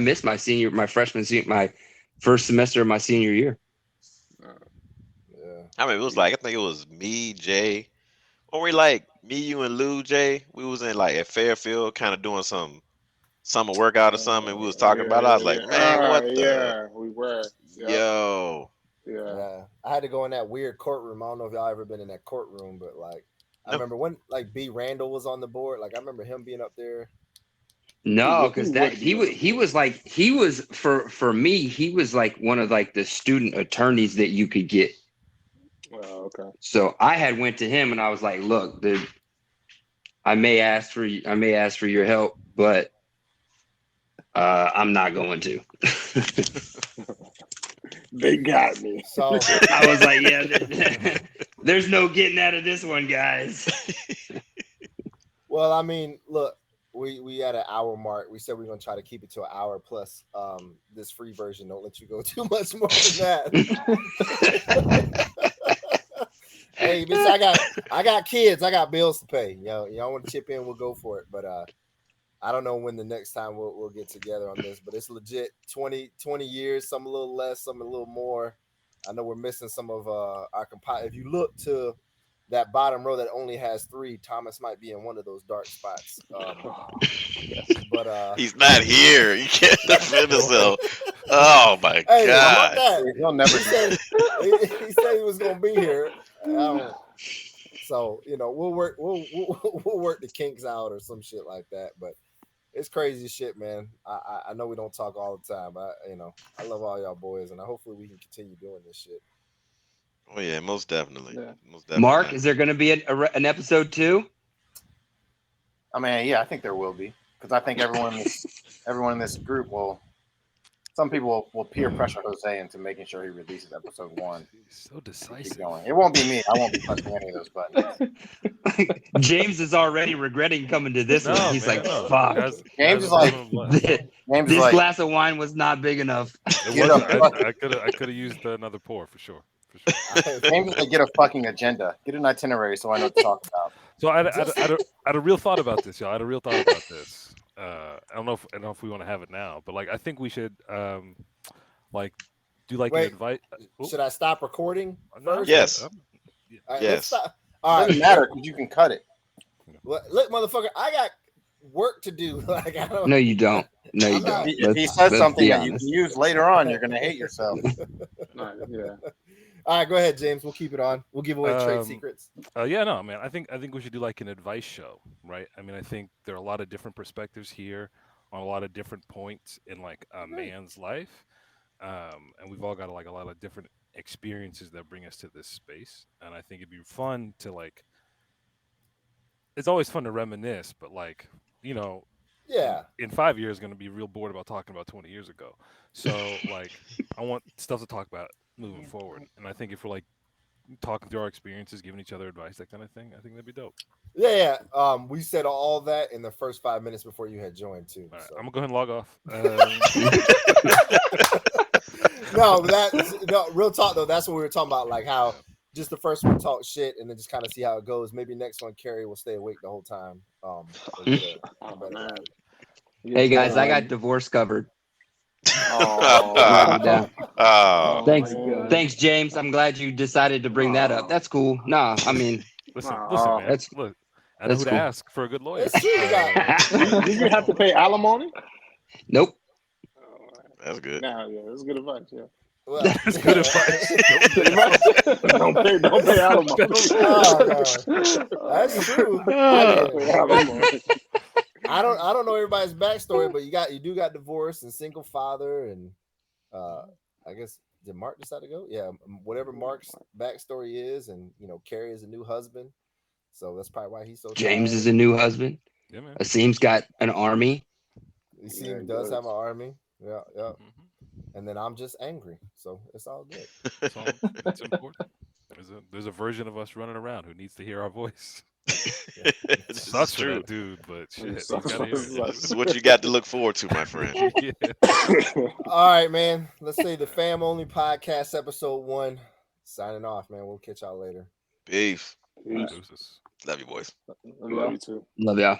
A: first semester of my senior year.
C: Yeah.
D: I mean, it was like I think it was me, Jay. When we like me, you, and Lou, Jay, we was in like at Fairfield, kind of doing some summer workout or something. And we was talking about it. I was like, man, what the?
B: Yeah, we were. Yep.
D: Yo.
B: Yeah.
C: I had to go in that weird courtroom. I don't know if y'all ever been in that courtroom, but like I remember when like B Randall was on the board. Like I remember him being up there.
A: No, because he was for me, he was like one of like the student attorneys that you could get.
B: Oh, okay.
A: So I had went to him and I was like, look, dude, I may ask for your help, but I'm not going to.
B: They got me.
C: So
A: I was like, yeah, there's no getting out of this one, guys.
C: Well, I mean, look, we had an hour mark. We said we're gonna try to keep it to an hour plus. This free version don't let you go too much more than that. Hey, bitch, I got kids. I got bills to pay. Y'all want to chip in? We'll go for it. But I don't know when the next time we'll get together on this. But it's legit 20 years. Some a little less, some a little more. I know we're missing some of our If you look to that bottom row that only has 3, Thomas might be in one of those dark spots. But
D: he's not here. You can't defend himself. Oh my God!
E: He'll never.
C: He said he was gonna be here. So we'll work the kinks out or some shit like that. But it's crazy shit, man. I know we don't talk all the time, but I love all y'all boys, and hopefully we can continue doing this shit.
D: Oh yeah, most definitely.
G: Yeah.
D: Most definitely.
A: Mark, is there going to be an episode 2?
E: I mean, yeah, I think there will be, because I think everyone in this group will. Some people will peer pressure Jose into making sure he releases episode 1.
F: He's so decisive.
E: It won't be me. I won't be pressing any of those buttons.
A: James is already regretting coming to this one. He's like, fuck.
E: James is like,
A: this glass of wine was not big enough.
F: I could have used another pour for sure.
E: James is like, get a fucking agenda, get an itinerary, so I know what to talk about.
F: So I had a real thought about this, y'all. I had a real thought about this. I don't know if we want to have it now, but like I think we should like do like an invite.
C: Should I stop recording first?
D: Yes.
C: Yes. All
E: right. It doesn't matter because you can cut it.
C: Look, motherfucker, I got work to do. Like I don't.
A: No, you don't. No, you don't.
E: If he says something that you can use later on, you're gonna hate yourself.
B: Yeah.
C: All right, go ahead, James. We'll keep it on. We'll give away trade secrets.
F: Yeah, no, man. I think we should do like an advice show, right? I mean, I think there are a lot of different perspectives here on a lot of different points in like a man's life, and we've all got like a lot of different experiences that bring us to this space. And I think it'd be fun to like. It's always fun to reminisce, but like
C: yeah,
F: in 5 years, going to be real bored about talking about 20 years ago. So like, I want stuff to talk about moving forward, and I think if we're like talking through our experiences, giving each other advice, that kind of thing, I think that'd be dope.
C: Yeah. We said all that in the first 5 minutes before you had joined too.
F: Right,
C: so.
F: I'm gonna go ahead and log off.
C: No, real talk though. That's what we were talking about, like how just the first one talk shit and then just kind of see how it goes. Maybe next one Carrie will stay awake the whole time.
A: Hey guys, I got divorce covered. Thanks, James. I'm glad you decided to bring that up. That's cool. Nah, I mean,
F: listen, man. That's look. I know who to ask for a good lawyer.
C: Do
B: you have to pay alimony?
A: Nope.
D: That's good.
B: Nah, yeah, that's good advice. Yeah.
C: Well,
F: that's good advice.
B: Don't pay alimony.
C: That's true. I don't know everybody's backstory, but you do got divorced and single father, and I guess did Mark decide to go? Yeah, whatever Mark's backstory is, and Carrie is a new husband, so that's probably why he's so.
A: James is a new husband.
F: Yeah, man.
A: Asim's got an army.
C: Asim does have an army. Yeah. Mm-hmm. And then I'm just angry, so it's all good.
F: That's important. There's a version of us running around who needs to hear our voice. It sucks for that dude, but shit, he's gotta hear it.
D: This is what you got to look forward to, my friend.
F: Yeah.
C: All right, man. Let's say the Fam Only Podcast, episode 1. Signing off, man. We'll catch y'all later.
D: Peace.
B: Peace.
F: Deuces.
D: Love you, boys.
B: Love you too.
A: Love y'all.